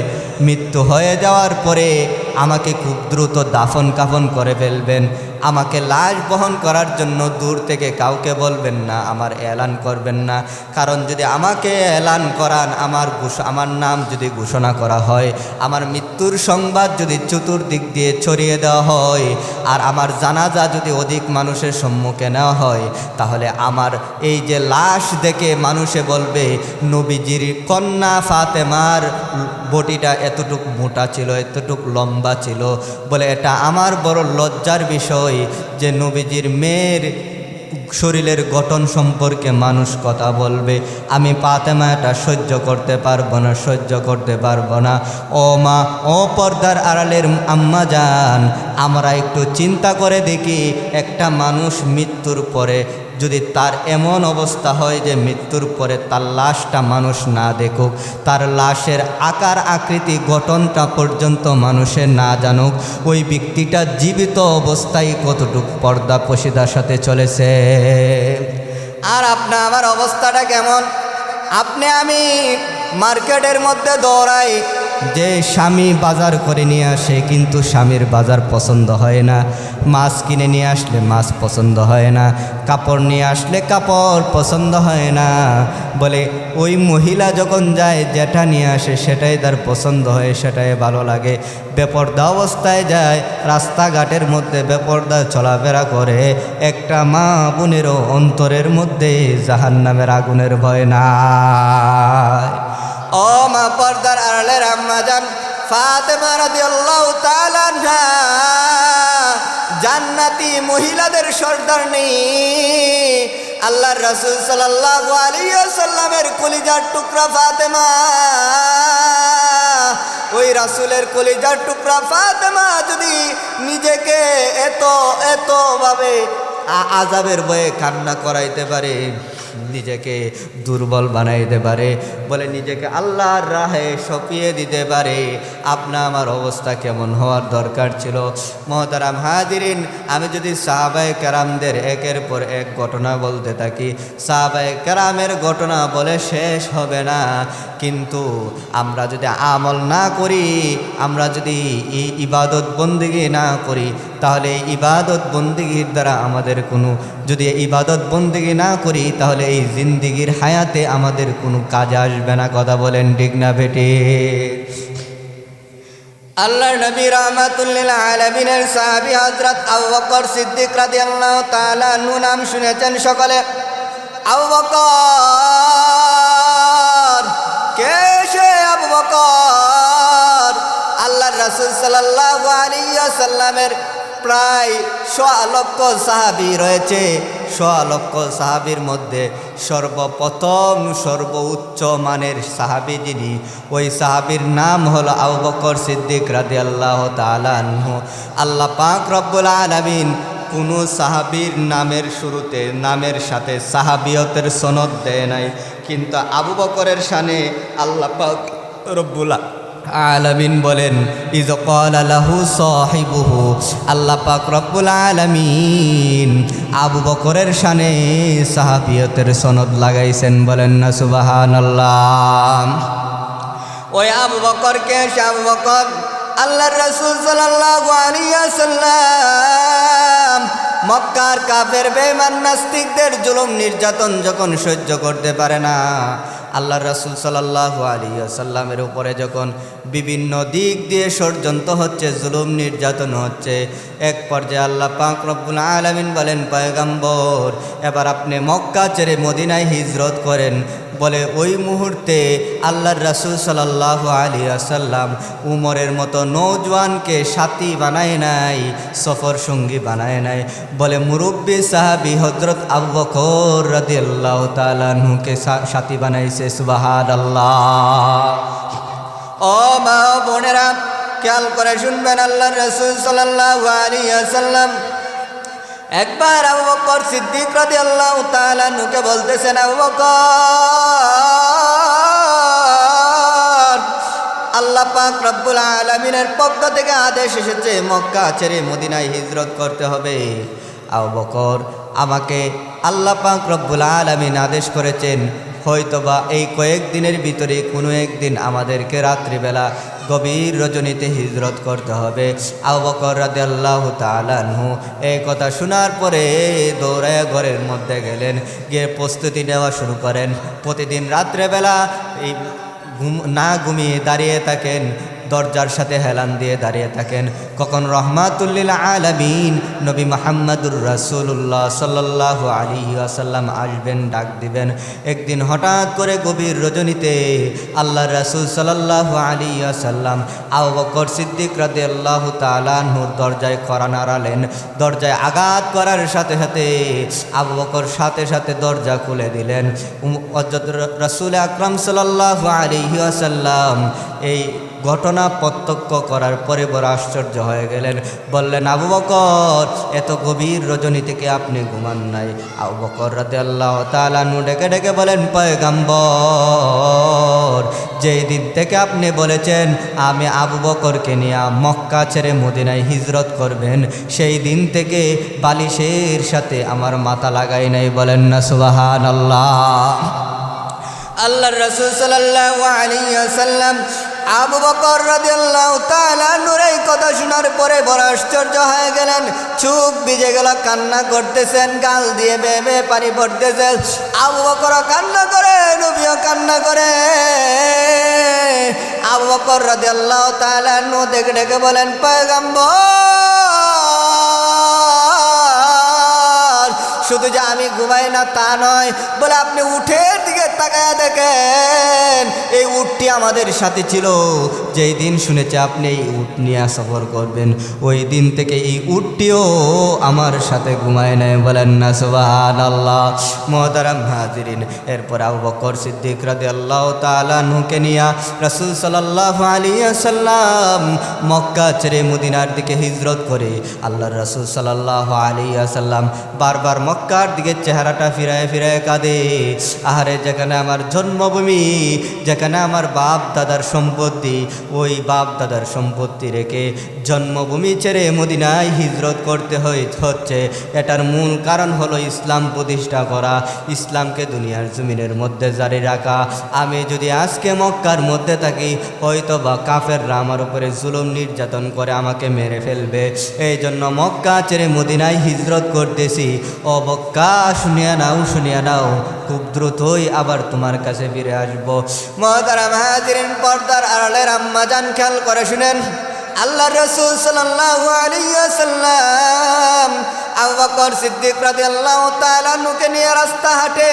মৃত্যু হয়ে যাওয়ার পরে আমাকে খুব দ্রুত দাফন কাফন করে ফেলবেন, আমাকে লাশ বহন করার জন্য দূর থেকে কাউকে বলবেন না, আমার এলান করবেন না। কারণ যদি আমাকে এলান করান, আমার নাম যদি ঘোষণা করা হয়, আমার মৃত্যুর সংবাদ যদি চতুর্দিক দিয়ে ছড়িয়ে দেওয়া হয়, আর আমার জানাজা যদি অধিক মানুষের সম্মুখে নেওয়া হয়, তাহলে আমার এই যে লাশ দেখে মানুষে বলবে নবীজির কন্যা ফাতেমার বটিটা এতটুক মোটা ছিল, এতটুক লম্বা ছিল। বলে এটা আমার বড় লজ্জার বিষয় যে নবীজির মেয়ের শরীরের গঠন সম্পর্কে মানুষ কথা বলবে। আমি ফাতেমা এটা সহ্য করতে পারবো না, সহ্য করতে পারবো না। ও মা, ও পর্দার আড়ালের আম্মা জান, আমরা একটু চিন্তা করে দেখি, একটা মানুষ মৃত্যুর পরে যদি তার এমন অবস্থা হয় যে মৃত্যুর পরে তার লাশটা মানুষ না দেখুক, তার লাশের আকার আকৃতি গঠনটা পর্যন্ত মানুষে না জানুক, ওই ব্যক্তিটা জীবিত অবস্থায় কতটুকু পর্দা পশিদার সাথে চলেছে। আর আপনার আমার অবস্থাটা কেমন? আপনি আমি মার্কেটের মধ্যে দৌড়াই, যে স্বামী বাজার করে নিয়ে আসে কিন্তু স্বামীর বাজার পছন্দ হয় না, মাছ কিনে নিয়ে আসলে মাছ পছন্দ হয় না, কাপড় নিয়ে আসলে কাপড় পছন্দ হয় না। বলে ওই মহিলা যখন যায় যেটা নিয়ে আসে সেটাই তার পছন্দ হয়, সেটাই ভালো লাগে। বেপর্দা অবস্থায় যায়, রাস্তাঘাটের মধ্যে বেপর্দা চলাফেরা করে, একটা মা বোনেরও অন্তরের মধ্যে জাহান্নামের আগুনের ভয় নাই। ও মা পর্দার আড়ালের আম্মা জান, ফাতেমা রাদিয়াল্লাহু তাআলা আনহা জান্নাতি মহিলাদের সর্দার নেই। আল্লাহর রাসূল সাল্লাল্লাহু আলাইহি ওয়াসাল্লামের কলিজার টুকরা ফাতেমা, ওই রাসূলের কলিজার টুকরা ফাতেমা যদি নিজেকে এত ভাবে আযাবের ভয়ে কান্না করাইতে পারে, নিজেকে দুর্বল বানাইতে পারে, বলে নিজেকে আল্লাহর রাহে সঁপিয়ে দিতে পারে, আপনা আমার অবস্থা কেমন হওয়ার দরকার ছিল। মুহতারাম হাজিরিন, আমি যদি সাহাবায়ে কেরামদের একের পর এক ঘটনা বলতে থাকি, সাহাবায়ে কেরামের ঘটনা বলে শেষ হবে না। কিন্তু আমরা যদি আমল না করি, আমরা যদি ইবাদত বন্দেগী না করি, তাহলে ইবাদত বন্দেগীর দ্বারা আমাদের কোনো, যদি ইবাদত বন্দেগী না করি তাহলে এই জিন্দিগির হায়াতে আমাদের কোনো কাজে আসবে না। কথা বলেন ঠিক না বেটে? আল্লাহর নবী রাহমাতুল লিল আলামিনের সাহাবী হযরত আবু বকর সিদ্দিক রাদিয়াল্লাহু তাআলা আনহু নাম শুনেছেন সকলে। আবু বকর, কে সে আবু বকর? আল্লাহর রাসূল সাল্লাল্লাহু আলাইহি ওয়াসাল্লামের প্রায় 1.5 লক্ষ সাহাবী রয়েছে। 1.5 লক্ষ সাহাবীর মধ্যে সর্বপ্রথম সর্বোচ্চ মানের সাহাবী যিনি, ওই সাহাবীর নাম হলো আবু বকর সিদ্দিক রাদিয়াল্লাহু তাআলা আনহু। আল্লাহ পাক রব্বুল আলামিন কোনো সাহাবীর নামের শুরুতে নামের সাথে সাহাবিয়তের সনদ দেয় নাই, কিন্তু আবু বকরের শানে আল্লাহ পাক রব্বুল আলামিন বলেন, ইয ক্বালা লাহু সাহিবুহু, আল্লাহ পাক রব্বুল আলামিন আবু বকরের শানে সাহাবিয়তের সনদ লাগাইছেন। বলেন না সুবহানাল্লাহ। ওই আবু বকর কে? আবু বকর আল্লাহর রাসূল সাল্লাল্লাহু আলাইহি ওয়াসাল্লাম মক্কার কাফের বেঈমান নাস্তিকদের জুলুম নির্যাতন যখন সহ্য করতে পারে না, আল্লাহর রাসূল সাল্লাল্লাহু আলাইহি ওয়াসাল্লামের উপরে যখন বিভিন্ন দিক দিয়ে ষড়যন্ত্র হচ্ছে, জুলুম নির্যাতন হচ্ছে, এক পর্যায়ে আল্লাহ পাক রব্বুল আলামিন বলেন, পয়গম্বর এবার আপনি মক্কা ছেড়ে মদিনায় হিজরত করেন। বলে ওই মুহূর্তে আল্লাহর রাসূল সাল্লাল্লাহু আলাইহি ওয়াসাল্লাম উমরের মতো নওজওয়ানকে সাথী বানায় নাই, সফর সঙ্গী বানায় নাই। বলে মুরব্বী সাহাবী হযরত আবু বকর রাদিয়াল্লাহু তাআলা আনহুকে সাথী বানাইছে। সুবহানাল্লাহ। ও মা বোনেরা, খেয়াল করে শুনবেন, আল্লাহর রাসূল সাল্লাল্লাহু আলাইহি ওয়াসাল্লাম একবার আবু বকর সিদ্দিক রাদিয়াল্লাহু তাআলা আনহুকে বলতেছেন, আবু বকর, আল্লাহ পাক রব্বুল আলামিনের পক্ষ থেকে আদেশ এসেছে মক্কা ছেড়ে মদিনায় হিজরত করতে হবে। আবু বকর, আমাকে আল্লাহ পাক রব্বুল আলামিন আদেশ করেছেন, হয়তোবা এই কয়েকদিনের ভিতরে কোনো একদিন আমাদেরকে রাত্রিবেলা গভীর রজনীতে হিজরত করতে হবে। আবু বকর রাদিয়াল্লাহু তাআলা আনহু এই কথা শোনার পরে দৌড়ায় ঘরের মধ্যে গেলেন, গিয়ে প্রস্তুতি নেওয়া শুরু করেন। প্রতিদিন রাত্রেবেলা এই না ঘুমিয়ে দাঁড়িয়ে থাকেন, দরজার সাথে হেলান দিয়ে দাঁড়িয়ে থাকেন, কখন রহমাতুল্লিল আলামিন নবী মুহাম্মদুর রাসূলুল্লাহ সাল্লাল্লাহু আলাইহি ওয়াসাল্লাম আসবেন, ডাক দিবেন। একদিন হঠাৎ করে গভীর রজনীতে আল্লাহর রাসূল সাল্লাল্লাহু আলাইহি ওয়াসাল্লাম আবু বকর সিদ্দিক রাদিয়াল্লাহু তাআলা আনহুর দরজায় কড়া নাড়ালেন। দরজায় আঘাত করার সাথে সাথে আবু বকর সাথে সাথে দরজা খুলে দিলেন। হযরত রাসূল আকরাম সাল্লাল্লাহু আলাইহি ওয়াসাল্লাম এই ঘটনা প্রত্যক্ষ করার পরে বড় আশ্চর্য হয়ে গেলেন। বললেন, আবু বকর, এত গভীর রজনী থেকে আপনি ঘুমান নাই? আবু বকর রাদিয়াল্লাহু তাআলা আনহু ডেকে ডেকে বলেন, পয়গম্বর, যেই দিন থেকে আপনি বলেছেন আমি আবু বকরকে নিয়ে মক্কা ছেড়ে মদিনায় হিজরত করবেন, সেই দিন থেকে বালিশের সাথে আমার মাথা লাগাই নাই। বলেন না সুবহানাল্লাহ। আল্লাহর রাসূল সাল্লাল্লাহু আলাইহি ওয়াসাল্লাম আবু বকর রাদিয়াল্লাহু তাআলা আনহুর এই কথা শোনার পরে বড় আশ্চর্য হয়ে গেলেন। চোখ ভিজে গেল, কান্না করতেছেন, গাল দিয়ে বেয়ে বেয়ে পানি পড়তেছে। আবু বকরও কান্না করে, নবীও কান্না করে। আবু বকর রাদিয়াল্লাহু তাআলা আনহু ডেকে ডেকে বলেন, পয়গম্বর, শুধু যে আমি ঘুমাই না তা নয়, বলে আপনি উঠের দিকে তাকায়া দেখেন, এই উটটি আমাদের সাথে ছিল। যেই দিন শুনেছে আপনি এই উট নিয়ে সফর করবেন, ওই দিন থেকে এই উটটিও আমার সাথে ঘুমায় নাই। বলেন না সুবহানাল্লাহ। মুহতারাম হাজিরিন, এরপর আবু বকর সিদ্দিক রাদিয়াল্লাহু তাআলা আনহুকে নিয়ে রাসূল সাল্লাল্লাহু আলাইহি ওয়াসাল্লাম মক্কা ছেড়ে মদিনার দিকে হিজরত করে। আল্লাহর রাসূল সাল্লাল্লাহু আলাইহি ওয়াসাল্লাম বারবার মক্কার দিকে চেহারাটা ফিরায় ফিরায় কাঁদে। আহারে, যেখানে আমার জন্মভূমি, যেখানে আমার বাপ দাদার সম্পত্তি, ওই বাপ দাদার সম্পত্তি রেখে জন্মভূমি ছেড়ে মদিনায় হিজরত করতে হচ্ছে। এটার মূল কারণ হলো ইসলাম প্রতিষ্ঠা করা, ইসলামকে দুনিয়ার জমিনের মধ্যে জারি রাখা। আমি যদি আজকে মক্কার মধ্যে থাকি, হয়তো বা কাফেররা আমার উপরে জুলুম নির্যাতন করে আমাকে মেরে ফেলবে। এই জন্য মক্কা ছেড়ে মদিনায় হিজরত করতেছি। ও মক্কা, শুনিয়া নাও, শুনিয়া নাও, খুব দ্রুতই আবার তোমার কাছে ফিরে আসবো। মুহতারাম হাজিরিন, পর্দার আড়ালের আম্মা জান, খেয়াল করে শুনেন, আল্লাহর রাসূল সাল্লাল্লাহু আলাইহি ওয়াসাল্লাম আবু বকর সিদ্দিক রাদিয়াল্লাহু তাআলা আনহুকে নিয়ে রাস্তা হাঁটে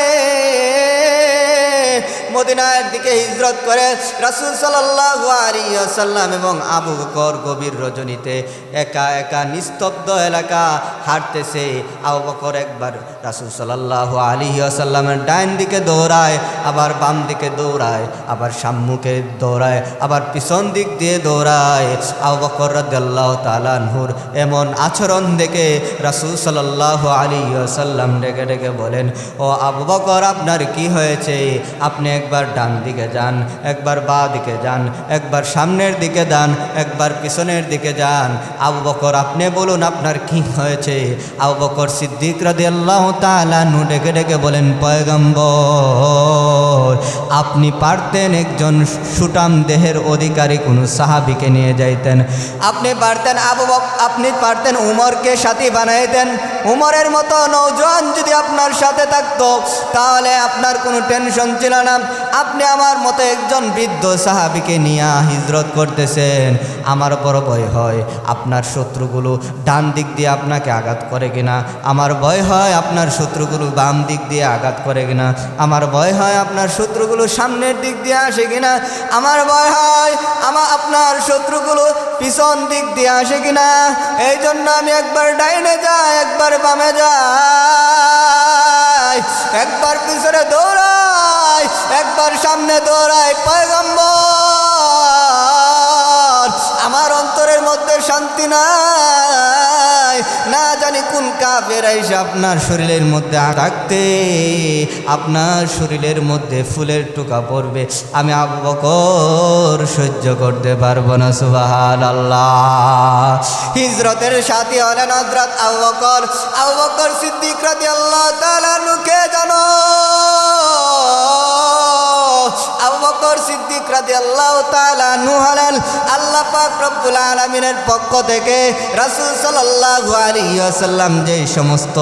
মদিনার দিকে হিজরত করে রাসূল সাল্লাল্লাহু আলাইহি ওয়াসাল্লাম এবং আবু বকর গভীর রজনীতে একা একা নিস্তব্ধ এলাকা হাঁটতেছে। আবু বকর একবার রাসূল সাল্লাল্লাহু আলাইহি ওয়াসাল্লামের ডান দিকে দৌড়ায়, আবার বাম দিকে দৌড়ায়, আবার সম্মুখে দৌড়ায়, আবার পিছন দিক দিয়ে দৌড়ায়। আবু বকর রাদিয়াল্লাহু তাআলা আনহুর এমন আচরণ দেখে রাসূল সাল্লাল্লাহু আলাইহি ওয়াসাল্লাম ডেকে ডেকে বলেন, ও আবু বকর আপনার কি হয়েছে? আপনি একবার ডান দিকে যান, একবার বাঁ দিকে যান, একবার সামনের দিকে যান, একবার পিছনের দিকে যান। আবু বকর আপনি বলুন আপনার কি হয়েছে? আবু বকর সিদ্দিক রাদিয়াল্লাহু তাআলা আনহু ডেকে ডেকে বলেন, পয়গম্বর আপনি পারতেন একজন সুঠাম দেহের অধিকারী কোনো সাহাবীকে নিয়ে যাইতেন, আপনি পারতেন আপনি পারতেন উমরকে সাথী বানাইতেন। উমরের মতো নওজোয়ান যদি আপনার সাথে থাকতো তাহলে আপনার কোনো টেনশন ছিল না। আপনি আমার মতো একজন বৃদ্ধ সাহাবীকে নিয়ে হিজরত করতেছেন। আমার বড় ভয় হয় আপনার শত্রুগুলো ডান দিক দিয়ে আপনাকে আঘাত করে কিনা, আমার ভয় হয় আপনার শত্রুগুলো বাম দিক দিয়ে আঘাত করে কিনা, আমার ভয় হয় আপনার শত্রুগুলো সামনের দিক দিয়ে আসে কিনা, আমার ভয় হয় আপনার শত্রুগুলো পিছন দিক দিয়ে আসে কিনা। এই জন্য আমি একবার ডাইনে যাই, একবার বামে যাই, একবার পিছনে দৌড়াই, একবার সামনে দৌড়াই। পয়গম্বর আমার অন্তরের মধ্যে শান্তি নাই, না জানি কোন কাফের এসে আপনার শরীরের মধ্যে রাখতে আপনার শরীরের মধ্যে ফুলের টুকা পড়বে, আমি আবু বকর সহ্য করতে পারবো না। সুবহানাল্লাহ। হিজরতের সাথী হলেন হযরত আবু বকর। আবু বকর সিদ্দিক রাদিয়াল্লাহু তাআলা আনহুকে জানো, আবু বকর সিদ্দিক রাদিয়াল্লাহু তাআলা আনহু হলেন আল্লাহ পাক রব্বুল আলামিনের পক্ষ থেকে রাসূল সাল্লাল্লাহু আলাইহি ওয়াসাল্লাম যে সমস্ত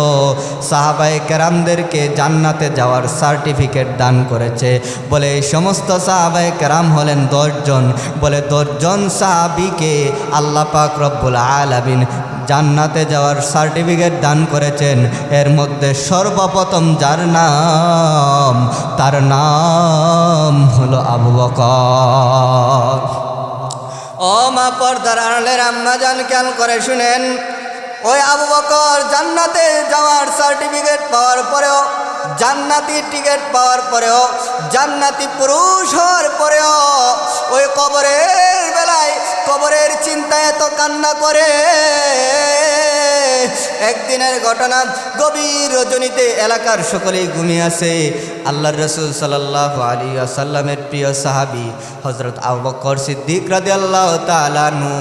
সাহাবায়ে কেরামদেরকে জান্নাতে যাওয়ার সার্টিফিকেট দান করেছে, বলে এই সমস্ত সাহাবায়ে কেরাম হলেন 10 জন। বলে 10 জন সাহাবীকে আল্লাহ পাক রব্বুল আলামিন জান্নাতে যাওয়ার সার্টিফিকেট দান করেছেন। এর মধ্যে সর্বপ্রথম যার নাম, তার নাম হলো আবু বকর। ও মা পর্দার আড়ালের আম্মা জান খেয়াল করে শুনেন, ওই আবু বকর জান্নাতে যাওয়ার সার্টিফিকেট পাওয়ার পরেও, জান্নাতি টিকিট পাওয়ার পরেও, জান্নাতি পুরুষ হওয়ার পরেও ওই কবরের বেলায় কবরের চিন্তায় এত কান্না করে। একদিনের ঘটনা, গভীর রজনীতে এলাকার সকলেই ঘুমিয়ে আছে। আল্লাহর রাসূল সাল্লাল্লাহু আলাইহি ওয়াসাল্লামের প্রিয় সাহাবী হযরত আবু বকর সিদ্দিক রাদিয়াল্লাহু তাআলা আনহু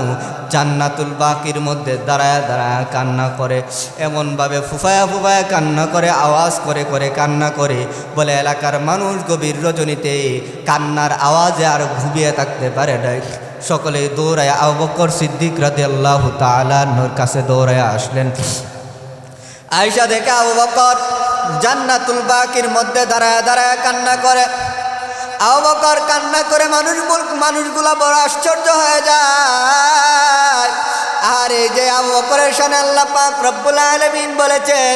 জান্নাতুল বাকির মধ্যে দাঁড়ায় দাঁড়ায় কান্না করে, এমনভাবে ফুফায়া ফুফায়া কান্না করে, আওয়াজ করে করে কান্না করে। বলে এলাকার মানুষ গভীর রজনীতে কান্নার আওয়াজে আর ঘুমিয়ে থাকতে পারে না। সকলে দৌড়ায় আবু বকর সিদ্দিক রাদিয়াল্লাহু তাআলা আনহুর কাছে দৌড়ায় আসলেন। আয়েশা দেখে আবু বকর জান্নাতুল বাকির মধ্যে দাঁড়ায় দাঁড়ায় কান্না করে। আবু বকর কান্না করে মানুষগুলা বড় আশ্চর্য হয়ে যায়। আর এই যে আবু বকরের শানে আল্লাহ পাক রব্বুল আলামিন বলেছেন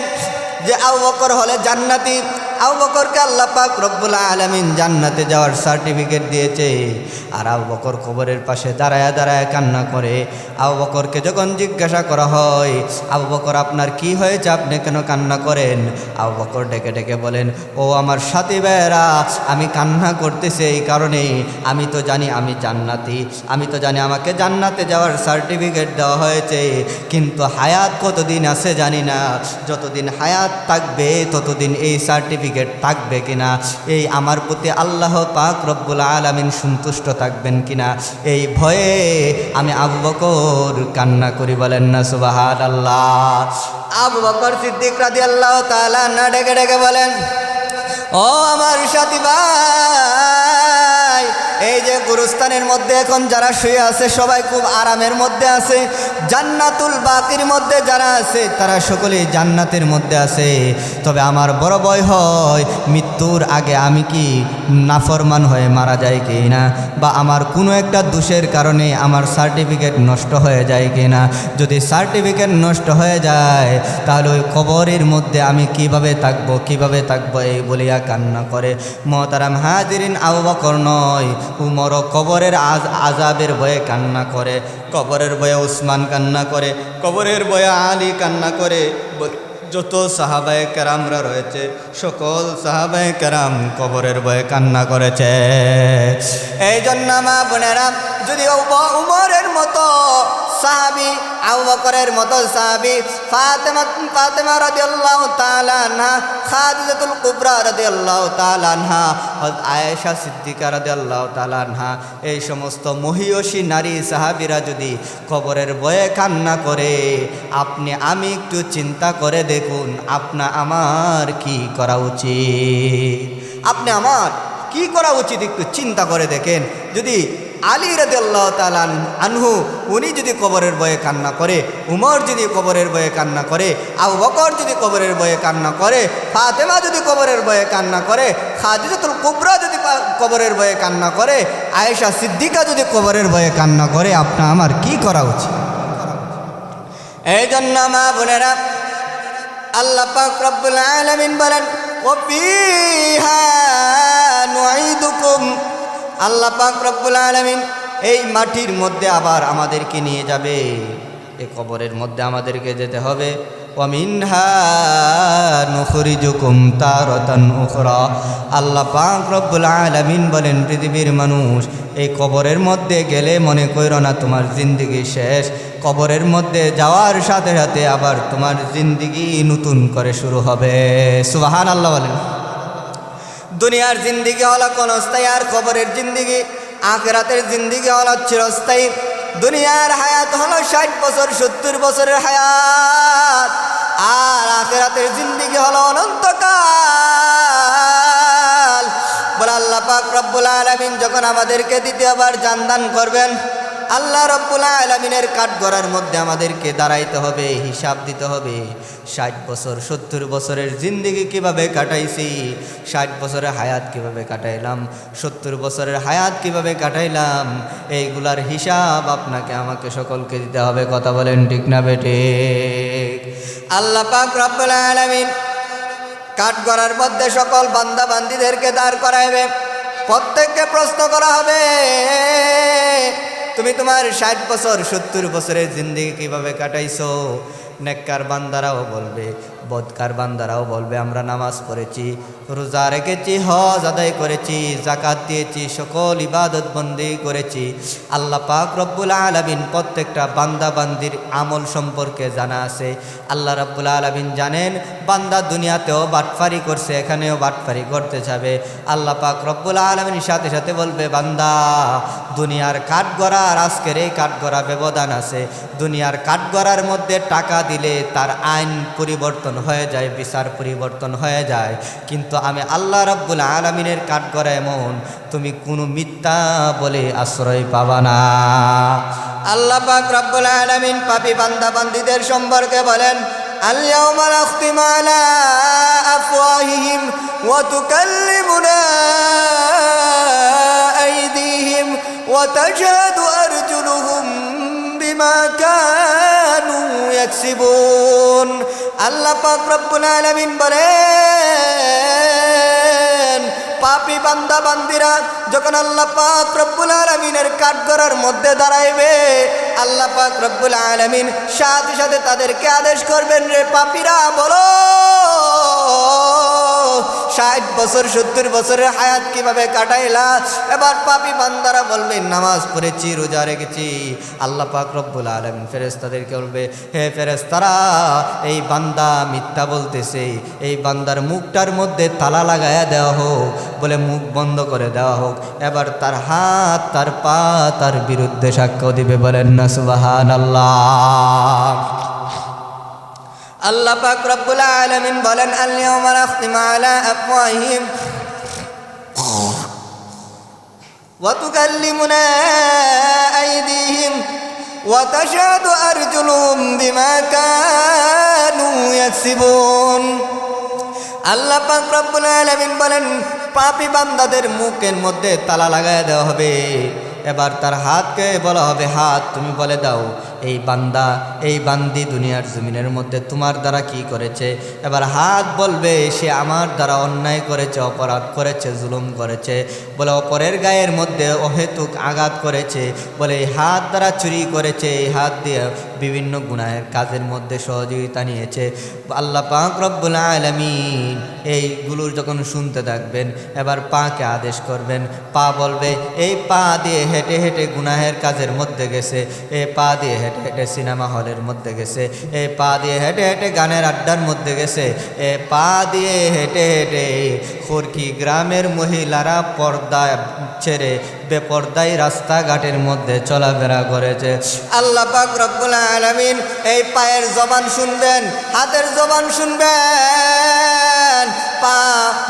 যে আবু বকর হলে জান্নাতি। আবু বকরকে আল্লাহ পাক রব্বুল আলামিন জান্নাতে যাওয়ার সার্টিফিকেট দিয়েছে। আর আবু বকর কবরের পাশে দাঁড়ায় দাঁড়ায় কান্না করে। আবু বকরকে যখন জিজ্ঞাসা করা হয়, আবু বকর আপনার কি হয়েছে, আপনি কেন কান্না করেন? আবু বকর ডেকে ডেকে বলেন, ও আমার সাথী ভাইয়েরা, আমি কান্না করতেছি এই কারণে, আমি তো জানি আমি জান্নাতি, আমি তো জানি আমাকে জান্নাতে যাওয়ার সার্টিফিকেট দেওয়া হয়েছে, কিন্তু হায়াত কতদিন আছে জানি না। যতদিন হায়াত থাকবে ততদিন এই সার্টিফিকেট থাকবে কিনা, এই আমার প্রতি আল্লাহ পাক রব্বুল আলামিন সন্তুষ্ট থাকবেন কিনা, এই ভয়ে আমি আবু বকর কান্না করি। বলেন না সুবহানাল্লাহ। আবু বকর সিদ্দিক রাদিয়াল্লাহু তাআলা না ডেকে ডেকে বলেন, ও আমার সাথী ভাই, এই যে গুরুস্থানের মধ্যে এখন যারা শুয়ে আছে সবাই খুব আরামের মধ্যে আছে, জান্নাতুল বাকির মধ্যে যারা আছে তারা সকলেই জান্নাতের মধ্যে আছে। তবে আমার বড় ভয় হয় মৃত্যুর আগে আমি কি নাফরমান হয়ে মারা যায় কি না, বা আমার কোনো একটা দোষের কারণে আমার সার্টিফিকেট নষ্ট হয়ে যায় কি না। যদি সার্টিফিকেট নষ্ট হয়ে যায় তাহলে ওই কবরের মধ্যে আমি কিভাবে থাকবো এই বলিয়া কান্না করে। মোহতারাম হাজিরিন, আবু বকর নয়, উমরও কবরের আজাবের ভয়ে কান্না করে, কবরের ভয়ে উসমান কান্না করে, কবরের ভয়ে আলী কান্না করে। যত সাহাবায়ে কেরামরা রয়েছে সকল সাহাবায়ে কেরাম কবরের ভয়ে কান্না করেছে। এই জন্য মা বোনেরা, যদি উমরের মতো সাহাবী, আবু বকরের মতো সাহাবী, ফাতেমা রাদিয়াল্লাহু তাআলা আনহা, খাদিজাতুল কুবরা রাদিয়াল্লাহু তাআলা আনহা, হযরত আয়েশা সিদ্দিকা রাদিয়াল্লাহু তাআলা আনহা, এই সমস্ত মহিয়সী নারী সাহাবীরা যদি কবরের ভয়ে কান্না করে, আমি একটু চিন্তা করে দেখুন আমার কি করা উচিত, আমার কি করা উচিত একটু চিন্তা করে দেখেন। যদি আলী রাদিয়াল্লাহু তাআলা আনহু উনি যদি কবরের ভয়ে কান্না করে, উমর যদি কবরের ভয়ে কান্না করে, আবু বকর যদি কবরের ভয়ে কান্না করে, ফাতেমা যদি কবরের ভয়ে কান্না করে, খাদিজাতুল কুবরা যদি কবরের ভয়ে কান্না করে, আয়েশা সিদ্দিকা যদি কবরের ভয়ে কান্না করে, আমার কি করা উচিত? এই জন্য মা বোনেরা, আল্লাহ পাক রব্বুল আলামিন বলেন, ওয়া ফিহা নুঈদুকুম, আল্লাহ পাক রব্বুল আলামিন এই মাটির মধ্যে আবার আমাদেরকে নিয়ে যাবে, এই কবরের মধ্যে আমাদেরকে যেতে হবে। ওয়া মিনহা নুখরিজুকুম তারাতান উখরা, আল্লাহ পাক রব্বুল আলামিন বলেন, পৃথিবীর মানুষ, এই কবরের মধ্যে গেলে মনে কইরো না তোমার জিন্দেগি শেষ, কবরের মধ্যে যাওয়ার সাথে সাথে আবার তোমার জিন্দেগি নতুন করে শুরু হবে। সুবহানাল্লাহ বলেন। দুনিয়ার জিন্দিগি হলো ক্ষণস্থায়ী, আর কবরের জিন্দিগি, আখিরাতের জিন্দিগি হলো চিরস্থায়ী। দুনিয়ার হায়াত হলো 60 বছর 70 বছরের হায়াত, আর আখিরাতের জিন্দিগি হলো অনন্তকাল। বলে আল্লাহ পাক রব্বুল আলামিন যখন আমাদেরকে দ্বিতীয়বার জানদান করবেন, আল্লাহ রব্বুল আলামিনের কাঠগড়ার মধ্যে আমাদেরকে দাঁড়াইতে হবে, হিসাব দিতে হবে। 60 বছর 70 বছরের জিন্দেগি কিভাবে কাটাইছি, 60 বছরের হায়াত কিভাবে কাটাইলাম, 70 বছরের হায়াত কিভাবে কাটাইলাম, এইগুলার হিসাব আপনাকে আমাকে সকলকে দিতে হবে। কথা বলেন ঠিক না বেঠিক? আল্লাহ পাক রব্বুল আলামিন কাঠগড়ার মধ্যে সকল বান্দা বান্দীদেরকে দাঁড় করাইবে, প্রত্যেককে প্রশ্ন করা হবে, তুমি তোমার 60 বছর 70 বছরের জিন্দেগি কিভাবে কাটাইছো? নেককার বান্দারাও বলবে, বদকার বান্দারাও বলবে, আমরা নামাজ পড়েছি, রোজা রেখেছি, হজ আদায় করেছি, যাকাত দিয়েছি, সকল ইবাদত বন্দেগী করেছি। আল্লাহ পাক রব্বুল আলামিন প্রত্যেকটা বান্দা বান্দির আমল সম্পর্কে জানা আছে। আল্লাহ রব্বুল আলামিন জানেন বান্দা দুনিয়াতেও বাটফারি করছে, এখানেও বাটফারি করতে যাবে। আল্লাহ পাক রব্বুল আলামিন সাথে সাথে বলবে, বান্দা দুনিয়ার কাঠগড়া আর আজকের এই কাঠগড়া ব্যবধান আছে। দুনিয়ার কাঠগড়ার মধ্যে টাকা দিলে তার আইন পরিবর্তন হয়ে যায়, বিচার পরিবর্তন হয়ে যায়, কিন্তু আমি আল্লাহ রাব্বুল আলামিনের কাঠগড়া এমন, তুমি কোনো মিথ্যা বলে আশ্রয় পাবা না। আল্লাহ পাক রব্বুল আলামিন পাপী বান্দা বান্দীদের সম্পর্কে বলেন, আল ইয়াউমা নাখতিমু আলা আফওয়াহিহিম ওয়া তুকাল্লিমুনা আইদিহিম ওয়া তাশহাদু আরজুলুহুম বিমা কানু ইয়াকসিবুন। আল্লাহ পাক রব্বুল আলামিন বলেন, পাপী বান্দা বান্দিরা যখন আল্লাহ পাক রব্বুল আলামিনের কাঠগড়ার মধ্যে দাঁড়াইবে, আল্লাহ পাক রব্বুল আলামিন সাথে সাথে তাদেরকে আদেশ করবেন, রে পাপীরা বলো 60 বছর 70 বছরের হায়াত কিভাবে কাটাইলা? এবার পাপী বান্দারা বলবে, নামাজ পড়েছি, রোজা রেখেছি। আল্লাহ পাক রব্বুল আলামিন ফেরেশতাদেরকে বলবে, হে ফেরেশতারা, এই বান্দা মিথ্যা বলতেছে, এই বান্দার মুখটার মধ্যে তালা লাগায়া দেওয়া হোক, বলে মুখ বন্ধ করে দেওয়া হোক। এবার তার হাত তার পা তার বিরুদ্ধে সাক্ষ্য দিবে। বলেন না সুবহানাল্লাহ। আল্লাহ পাক রব্বুল আলামিন বলেন, আল ইয়াউমা নাখতিমু আলা আফওয়াহিহিম ওয়া তুকাল্লিমুনা আইদিহিম ওয়া তাশহাদু আরজুলুহুম বিমা কানু ইয়াকসিবুন। আল্লাহ পাক রব্বুল আলামিন বলেন, পাপী বান্দাদের মুখের মধ্যে তালা লাগায় দেওয়া হবে। এবার তার হাতকে বলা হবে, হাত তুমি বলে দাও এই বান্দা এই বান্দি দুনিয়ার জমিনের মধ্যে তোমার দ্বারা কি করেছে। এবার হাত বলবে সে আমার দ্বারা অন্যায় করেছে, অপরাধ করেছে, জুলুম করেছে। বলে অপরের গায়ের মধ্যে অহেতুক আঘাত করেছে। বলে এই হাত দ্বারা চুরি করেছে, এই হাত দিয়ে বিভিন্ন গুনাহের কাজের মধ্যে সহযোগিতা নিয়েছে। আল্লাহ পাক রব্বুল আলামিন এইগুলোর যখন শুনতে থাকবেন, এবার পাকে আদেশ করবেন। পা বলবে এই পা দিয়ে হেঁটে হেঁটে গুনাহের কাজের মধ্যে গেছে, এই পা দিয়ে হেঁটে হেঁটে সিনেমা হলের মধ্যে গেছে, এই পা দিয়ে হেঁটে হেঁটে গানের আড্ডার মধ্যে গেছে, এ পা দিয়ে হেঁটে হেঁটে খড়কি গ্রামের মহিলারা পর্দা ছেড়ে বেপর্দায় রাস্তাঘাটের মধ্যে চলাফেরা করেছে। আল্লাহ পাক রব্বুল আলামিন এই পায়ের জবান শুনবেন, হাতের জবান শুনবেন। পা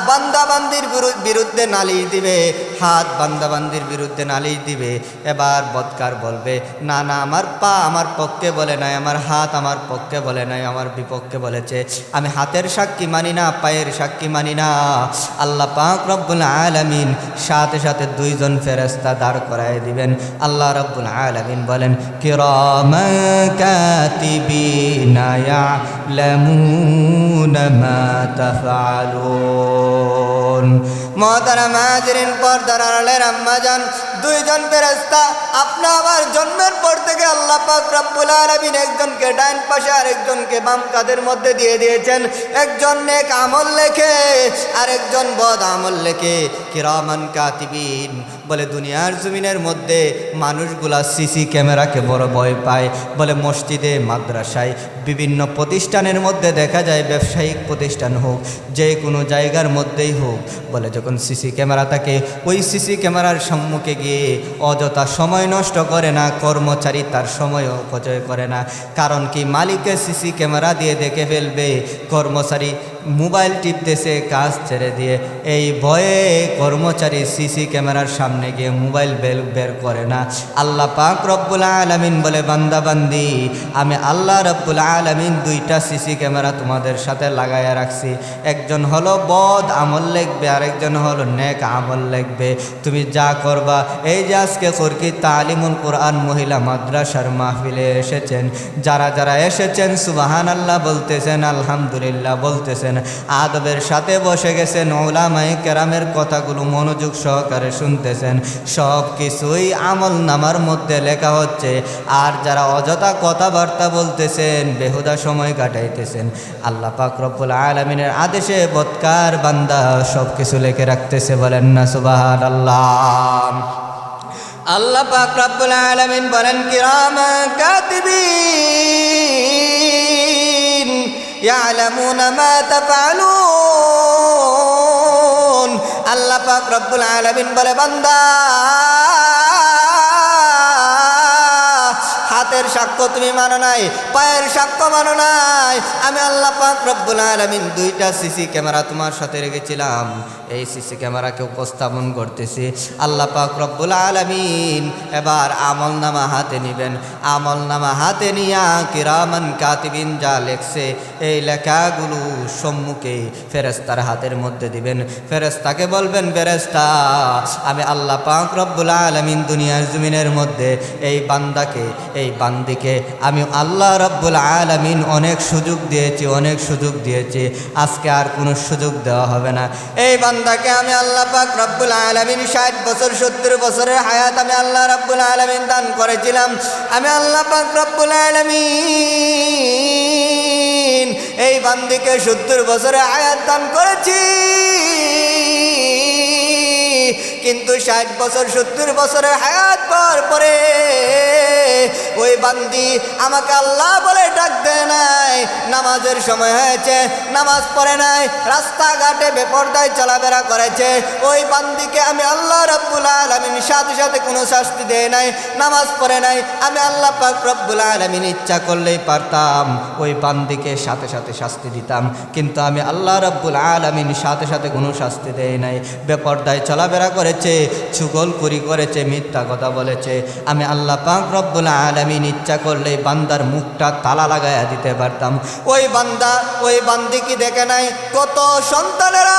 বান্দাবান্দির বিরুদ্ধে নালিশ দিবে, হাত বান্দাবান্দির বিরুদ্ধে নালিশ দিবে। এবার বদকার বলবে না না, আমার পা আমার পক্ষে বলে নাই, আমার হাত আমার পক্ষে বলে নাই, আমার বিপক্ষে বলেছে। আমি হাতের সাক্ষী মানি না, পায়ের সাক্ষী মানি না। আল্লাহ পাক রব্বুল আলামিন সাথে সাথে দুইজন ফেরেশতা দাঁড় করায় দিবেন। আল্লাহ রব্বুল আলামিন বলেন, কিরামান কাতিবিনা ইয়ালামুনা মা তাফআলুন। মুহতারাম হাজিরিন, পর্দার আড়ালের আম্মাজান, দুইজন ফেরেশতা আপনি আমার জন্মের পর থেকে আল্লাহ পাক রব্বুল আলামিন একজনকে ডান পাশে আর একজনকে বাম কাঁধের মধ্যে দিয়ে দিয়েছেন। একজন নেক আমল লেখে আর একজন বদ আমল লেখে। কিরামান কাতিবিন বলে দুনিয়ার জমিনের মধ্যে মানুষগুলা সিসি ক্যামেরাকে বড় ভয় পায়। বলে মসজিদে, মাদ্রাসায়, বিভিন্ন প্রতিষ্ঠানের মধ্যে দেখা যায়, ব্যবসায়িক প্রতিষ্ঠান হোক, যে কোনো জায়গার মধ্যেই হোক, বলে যখন সিসি ক্যামেরা থাকে ওই সিসি ক্যামেরার সম্মুখে গিয়ে অযথা সময় নষ্ট করে না, কর্মচারী তার সময় অপচয় করে না। কারণ কি, মালিককে সিসি ক্যামেরা দিয়ে দেখে ফেলবে, কর্মচারী মোবাইল টিপতেছে কাজ ছেড়ে দিয়ে। এই ভয়ে কর্মচারী সিসি ক্যামেরার সামনে গিয়ে মোবাইল বের করে না। আল্লাহ পাক রব্বুল আলামিন বলে, বান্দা বান্দি আমি আল্লাহ রব্বুল আলামিন দুইটা সিসি ক্যামেরা তোমাদের সাথে লাগাইয়া রাখছি। একজন হলো বদ আমল লিখবে, আরেকজন হলো নেক আমল লিখবে। তুমি যা করবা, এই যে আজকে খড়কি তালিমুল কোরআন মহিলা মাদ্রাসার মাহফিলে এসেছেন, যারা যারা এসেছেন সুবহানাল্লাহ বলতেছেন, আলহামদুলিল্লাহ বলতেছেন, আদবের সাথে বসে গেছেন, উলামায়ে কেরামের কথাগুলো মনোযোগ সহকারে শুনতেছেন, সব কিছুই আমল নামার মধ্যে লেখা হচ্ছে। আর যারা অযথা কথাবার্তা বলতেছেন, বেহুদা সময় কাটাইতেছেন, আল্লাহ পাক রব্বুল আলামিনের আদেশে বদকার বান্দা সব কিছু লিখে রাখতেছে। বলেন না সুবহানাল্লাহ। আল্লাহ পাক রব্বুল আলামিন বলেন, কিরামান কাতিবিন ইয়ালামুনা মা তাফআলুন। আল্লাহ পাক রব্বুল আলামিন বলে, বান্দা হাতের সাক্ষ্য তুমি মানো নাই, পায়ের সাক্ষ্য মানো নাই। আমি আল্লাহ পাক রব্বুল আলামিন দুইটা সিসি ক্যামেরা তোমার সাথে রেখেছিলাম, এই সিসি ক্যামেরাকে উপস্থাপন করতেছি। আল্লাহ পাক রব্বুল আলামিন এবার আমলনামা হাতে নেবেন। আমলনামা হাতে নিয়া কিরামান কাতিবিন যা লেখছে এই লেখাগুলো সম্মুখে ফেরেশতার হাতের মধ্যে দিবেন। ফেরেশতাকে বলবেন, ফেরেশতা আমি আল্লাহ পাক রব্বুল আলামিন দুনিয়ার জমিনের মধ্যে এই বান্দাকে, এই বান্দিকে আমি আল্লাহ রব্বুল আলামিন অনেক সুযোগ দিয়েছি, অনেক সুযোগ দিয়েছি। আজকে আর কোনো সুযোগ দেওয়া হবে না। এই বান্দাকে আমি আল্লাহ পাক রব্বুল আলামিন 60 বছর 70 বছরের হায়াত আমি আল্লাহ রব্বুল আলামিন দান করেছিলাম। আমি আল্লাহ পাক রব্বুল আলামিন এই বান্দিকে 70 বছরের হায়াত দান করেছি। কিন্তু 60 বছর 70 বছরের হায়াত পাওয়ার পরে ওই বান্দি আমাকে আল্লাহ বলে ডাক দেয় নাই। নামাজের সময় হয়েছে, নামাজ পড়ে নাই, রাস্তাঘাটে বেপরদায় চলাফেরা করেছে। ওই বান্দিকে আমি আল্লাহ রব্বুল আলামিন সাথে সাথে কোনো শাস্তি দেয় নাই। নামাজ পড়ে নাই, আমি আল্লাহ পাক রব্বুল আলামিন ইচ্ছা করলেই পারতাম ওই বান্দিকে সাথে সাথে শাস্তি দিতাম, কিন্তু আমি আল্লাহ রব্বুল আলামিন সাথে সাথে কোনো শাস্তি দেয় নাই। বেপরদায় চলাফেরা করেছে, করেছে, চুগলখড়ি করেছে, মিথ্যা কথা বলেছে, আমি আল্লাহ পাক রব্বুল আলামিন ইচ্ছা করলে বান্দার মুখটা তালা লাগায়া দিতে পারতাম। ওই বান্দা ওই বান্দিকে দেখে নাই কত সন্তানেরা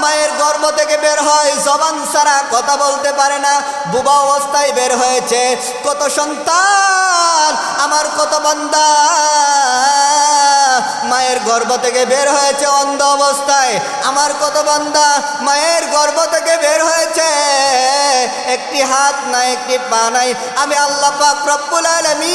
মায়ের গর্ভ থেকে বের হয়, জবান ছাড়া কথা বলতে পারে না, বুবা অবস্থায় বের হয়েছে। কত সন্তান আমার, কত বান্দা মায়ের গর্ভ থেকে বের হয়েছে অন্ধ অবস্থায়, আমার কত বান্দা মায়ের গর্ভ থেকে বের হয়েছে একটি হাত নাই, একটি পা নাই। আমি আল্লাহ পাক রব্বুল আলামিন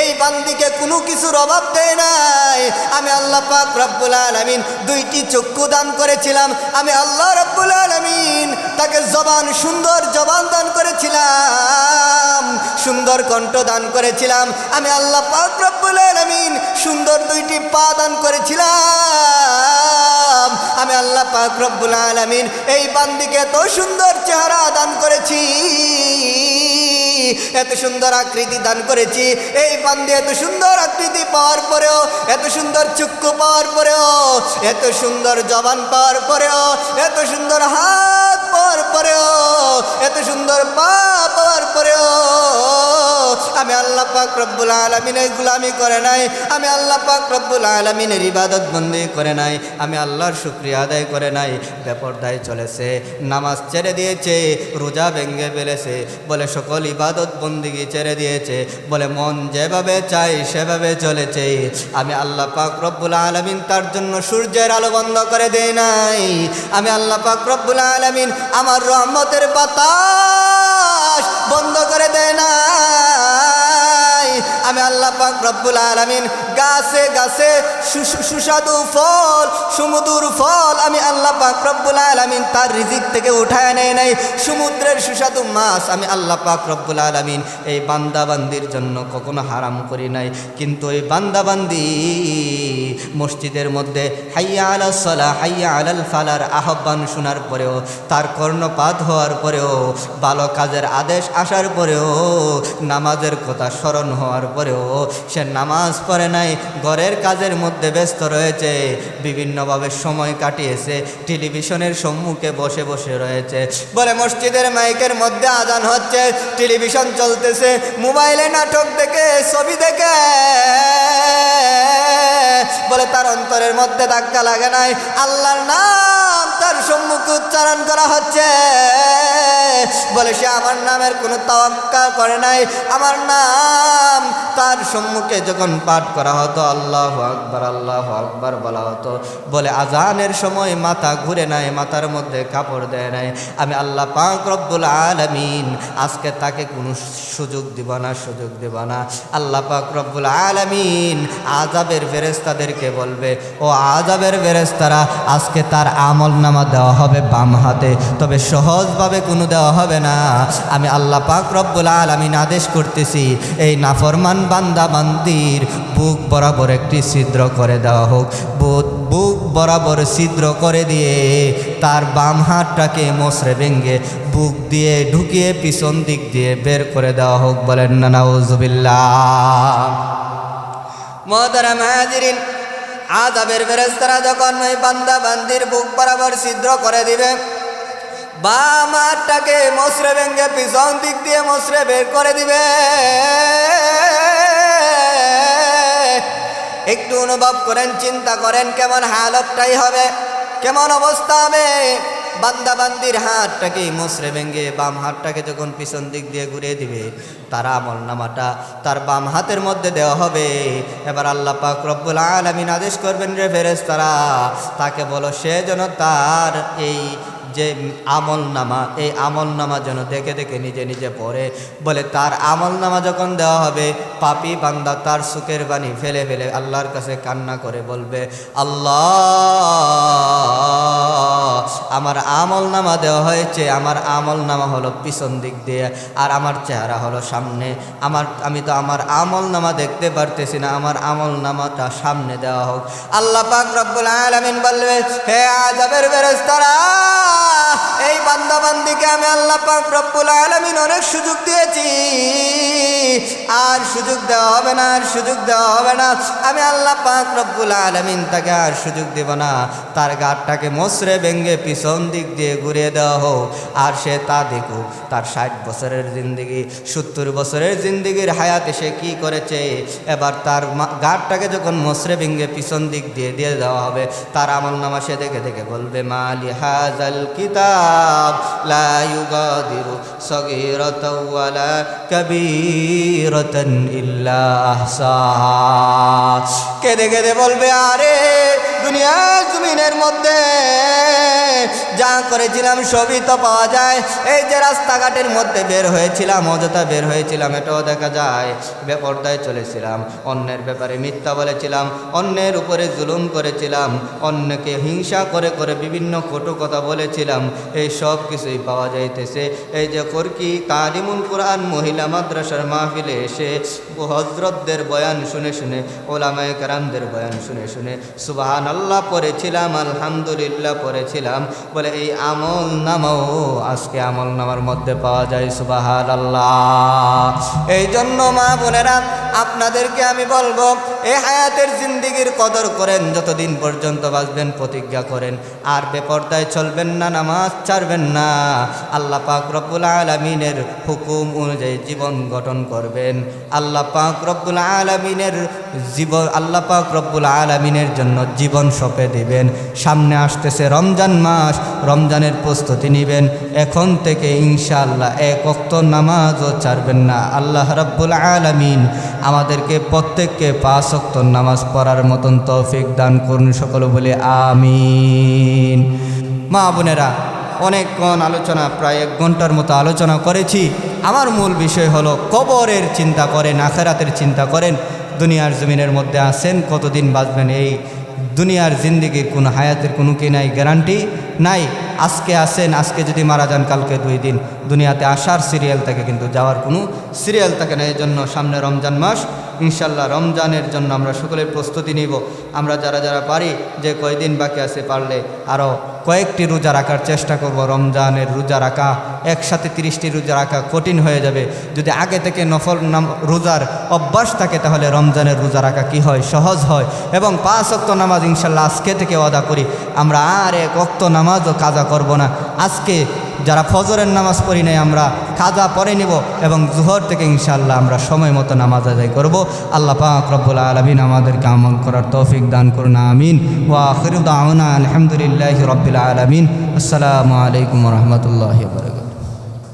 এই বান্দিকে কোনো কিছুর অভাব দেয় নাই। আমি আল্লাহ পাক রব্বুল আলামিন দুইটি চক্ষু দান করেছিলাম, আমি আল্লাহ রব্বুল আলামিন তাকে জবান, সুন্দর জবান দান করেছিলাম, সুন্দর কণ্ঠ দান করেছিলাম, আমি আল্লাহ পাক রব্বুল আলামিন সুন্দর দুইটি পা দান করেছিলাম, আমি আল্লাহ পাক রব্বুল আলামিন এই বান্দিকে এত সুন্দর চেহারা দান করেছি, এত সুন্দর আকৃতি দান করেছি। এই বান্দি এত সুন্দর আকৃতি পাওয়ার পরেও, এত সুন্দর চক্ষু পাওয়ার পরেও, এত সুন্দর জবান পাওয়ার পরেও, এত সুন্দর হাত পাওয়ার পরেও, এত সুন্দর পা পাওয়ার পরেও আমি আল্লাহ পাক রব্বুল আলামিনের গোলামি করে নাই, আমি আল্লাহ পাক রব্বুল আলামিনের ইবাদত বন্দেগি করে নাই, আমি আল্লাহর শুকরিয়া আদায় করে নাই। বেপরদায় চলেছে, নামাজ ছেড়ে দিয়েছে, রোজা ভেঙে ফেলেছে, বলে সকল ইবাদত বন্দেগি ছেড়ে দিয়েছে, বলে মন যেভাবে চাই সেভাবে চলেছে। আমি আল্লাহ পাক রব্বুল আলামিন তার জন্য সূর্যের আলো বন্ধ করে দেয় নাই, আমি আল্লাহ পাক রব্বুল আলামিন আমার রহমতের বাতাস বন্ধ করে দেয় নাই। আমি আল্লাহ পাক রব্বুল আলামিন গাছে গাছে সুস্বাদু ফল, সুমধুর ফল আমি আল্লাহ পাক রব্বুল আলামিন তার রিজিক থেকে উঠায় নেয় নাই। সমুদ্রের সুস্বাদু মাছ আমি আল্লাহ পাক রব্বুল আলামিন এই বান্দাবান্দির জন্য কখনো হারাম করি নাই। কিন্তু এই বান্দাবান্দি মসজিদের মধ্যে হাইয়া আলাস সালাহ, হাইয়া আলাল ফালার আহ্বান শোনার পরেও, তার কর্ণপাত হওয়ার পরেও, ভালো কাজের আদেশ আসার পরেও, নামাজের কথা স্মরণ হওয়ার পরেও সে নামাজ পড়ে নাই, ঘরের কাজের মধ্যে ব্যস্ত রয়েছে, বিভিন্নভাবে সময় কাটিয়েছে, টেলিভিশনের সম্মুখে বসে বসে রয়েছে। বলে মসজিদের মাইকের মধ্যে আজান হচ্ছে, টেলিভিশন চলতেছে, মোবাইলে নাটক দেখে, ছবি দেখে, বলে তার অন্তরের মধ্যে ধাক্কা লাগে নাই, আল্লাহর নাম তার সম্মুখে উচ্চারণ করা হচ্ছে, বলে সে আমার নামের কোনো তাওয়াক্কা করে নাই। আমার নাম তার সম্মুখে যখন পাঠ করা হতো, আল্লাহু আকবার আল্লাহু আকবার বলা হতো, বলে আজানের সময় মাথা ঘুরে নাই, মাথার মধ্যে কাপড় দেয় নাই। আমি আল্লাহ পাক রব্বুল আলামিন আজকে তাকে কোনো সুযোগ দিব না, সুযোগ দেব না। আল্লাহ পাক রব্বুল আলামিন আযাবের ফেরেশতাদেরকে বলবে, ও আযাবের ফেরেশতারা, আজকে তার আমল নামা দেওয়া হবে বাম হাতে, তবে সহজভাবে কোনো দেওয়া হবে না। আমি আল্লাহ পাক রব্বুল আলামিন আদেশ করতেছি, এই নাফরমান বান্দা বান্দির বুক বরাবর একটি ছিদ্র করে দেওয়া হোক, বুক বরাবর ছিদ্র করে দিয়ে তার বাম হাতটাকে মোচড়ে ভেঙে বুক দিয়ে ঢুকিয়ে পিছন দিক দিয়ে বের করে দেওয়া হোক। বলেন না নাউজুবিল্লাহ। মুহতারাম হাজিরিন, আযাবের ফেরেশতারা যখন ওই বান্দা বান্দির বুক বরাবর ছিদ্র করে দিবে, বাম হাতটাকে মোচড়ে ভেঙে পিছন দিক দিয়ে মোচড়ে বের করে দিবে, একটু অনুভব করেন, চিন্তা করেন কেমন হালতটাই হবে, কেমন অবস্থা হবে। বান্দা বান্দির হাতটাকে মোচড়ে ভেঙে বাম হাতটাকে যখন পিছন দিক দিয়ে ঘুরিয়ে দিবে, তার আমল নামাটা তার বাম হাতের মধ্যে দেওয়া হবে। এবার আল্লাহ পাক রব্বুল আলামিন আদেশ করবেন, রে ফেরেশতারা, তাকে বলো সে যেন তার এই যে আমল নামা, এই আমল নামা যেন দেখে দেখে নিজে নিজে পড়ে। বলে তার আমল নামা যখন দেওয়া হবে, পাপী বান্দা তার সুখের বাণী ফেলে ফেলে আল্লাহর কাছে কান্না করে বলবে, আল্লাহ, আমার আমল নামা দেওয়া হয়েছে, আমার আমল নামা হলো পিছন দিক দিয়ে আর আমার চেহারা হলো সামনে, আমি তো আমার আমল নামা দেখতে পারতেছি না, আমার আমল নামাটা সামনে দেওয়া হোক। আল্লাহ পাক রব্বুল আলামিন বলবে, হে আযাবের ফেরেশতারা, এই বান্দা বান্দিকে আমি আল্লাহ পাক রব্বুল আলামিন অনেক সুযোগ দিয়েছি, আর সুযোগ দেওয়া হবে না, আর সুযোগ দেওয়া হবে না। আমি আল্লাহ পাক রব্বুল আলামিন তাকে আর সুযোগ দেব না। তার গাঁটটাকে মসরে ভেঙ্গে পিছন দিক দিয়ে ঘুরিয়ে দেওয়া হোক, আর সে তা দেখুক তার 60 বছরের জিন্দিগি, 70 বছরের জিন্দিগির হায়াতে সে কী করেছে। এবার তার গাঁটটাকে যখন মসরে ভেঙ্গে পিছন দিক দিয়ে দিয়ে দেওয়া হবে, তার আমলনামা সে দেখে দেখে বলবে, মালি হাযাল কিতাব লা ইউগাদিরু সগীরাতাও ওয়ালা কাবীরাতান ইল্লা আহসাহা। কেঁদে কেঁদে বলবে, আরে দুনিয়ার জমিনের মধ্যে যা করেছিলাম সবই তো পাওয়া যায়। এই যে রাস্তাঘাটের মধ্যে বের হয়েছিলাম, অযথা বের হয়েছিলাম, এটাও দেখা যায়। বেপরদায় চলেছিলাম, অন্যের ব্যাপারে মিথ্যা বলেছিলাম, অন্যের উপরে জুলুম করেছিলাম, অন্যকে হিংসা করে করে বিভিন্ন কটু কথা বলেছিলাম, এই সব কিছুই পাওয়া যাইতেছে। এই যে করকি কালিমুল কুরআন মহিলা মাদ্রাসার মাহফিলে এসে হযরতদের বয়ান শুনে শুনে, ওলামায়ে কেরামদের বয়ান শুনে শুনে সুবহানাল্লাহ পড়েছিলাম, আলহামদুলিল্লাহ পড়েছিলাম, বলে এই আমল নামাও আজকে আমল নামার মধ্যে পাওয়া যায়। সুবহানাল্লাহ। এই জন্য মা বোনেরা, আপনাদেরকে আমি বলবো, এই হায়াতের জিন্দিগির কদর করেন, যতদিন পর্যন্ত বাঁচবেন প্রতিজ্ঞা করেন, আর বেপরদায় চলবেন না, নামাজ ছাড়বেন না, আল্লাহ পাক রব্বুল আলামিনের হুকুম অনুযায়ী জীবন গঠন করবেন। আল্লাহ পাক রব্বুল আলামিনের জীবন, আল্লাহ পাক রব্বুল আলামিনের জন্য জীবন সঁপে দিবেন। সামনে আসতেছে রমজান মাস, রমজানের প্রস্তুতি নেবেন এখন থেকে ইনশাআল্লাহ। এক ওয়াক্ত নামাজও ছাড়বেন না। আল্লাহ রাব্বুল আলামিন আমাদেরকে প্রত্যেককে 5 ওয়াক্ত নামাজ পড়ার মতন তৌফিক দান করুন, সকলে বলে আমিন। মা বোনেরা, অনেকক্ষণ আলোচনা, প্রায় 1 ঘন্টার মতো আলোচনা করেছি। আমার মূল বিষয় হলো কবরের চিন্তা করেন, আখিরাতের চিন্তা করেন। দুনিয়ার জমিনের মধ্যে আছেন, কতদিন বাঁচবেন? এই দুনিয়ার জিন্দিগির কোনো হায়াতের কোনো কি নাই, গ্যারান্টি নাই। আজকে আসেন, আজকে যদি মারা যান কালকে 2 দিন। দুনিয়াতে আসার সিরিয়াল থাকে কিন্তু যাওয়ার কোনো সিরিয়াল থাকে না। এই জন্য সামনে রমজান মাস, ইনশাল্লাহ রমজানের জন্য আমরা সকলের প্রস্তুতি নিব। আমরা যারা যারা পারি, যে কয়দিন বাকি আছে, পারলে আরও কয়েকটি রোজা রাখার চেষ্টা করব। রমজানের রোজা রাখা, একসাথে 30টি রোজা রাখা কঠিন হয়ে যাবে। যদি আগে থেকে নফল রোজার অভ্যাস থাকে, তাহলে রমজানের রোজা রাখা কি হয়, সহজ হয়। এবং 5 ওয়াক্ত নামাজ ইনশাল্লাহ আজকে থেকে ওয়াদা করি, আমরা আর 1 ওয়াক্ত নামাজও কাজা করব না। আজকে যারা ফজরের নামাজ পড়ি নাই, আমরা কাজা পড়ে নিব, এবং জোহর থেকে ইনশাআল্লাহ আমরা সময় মতো নামাজ আদায় করব। আল্লাহ পাক রব্বুল আলামিন আমাদেরকে আমল করার তৌফিক দান করুন, আমিন। ওয়া আখিরু দাওয়ানা আলহামদুলিল্লাহি রাব্বিল আলামিন। আসসালামু আলাইকুম ওয়া রাহমাতুল্লাহি ওয়া বারাকাতুহু।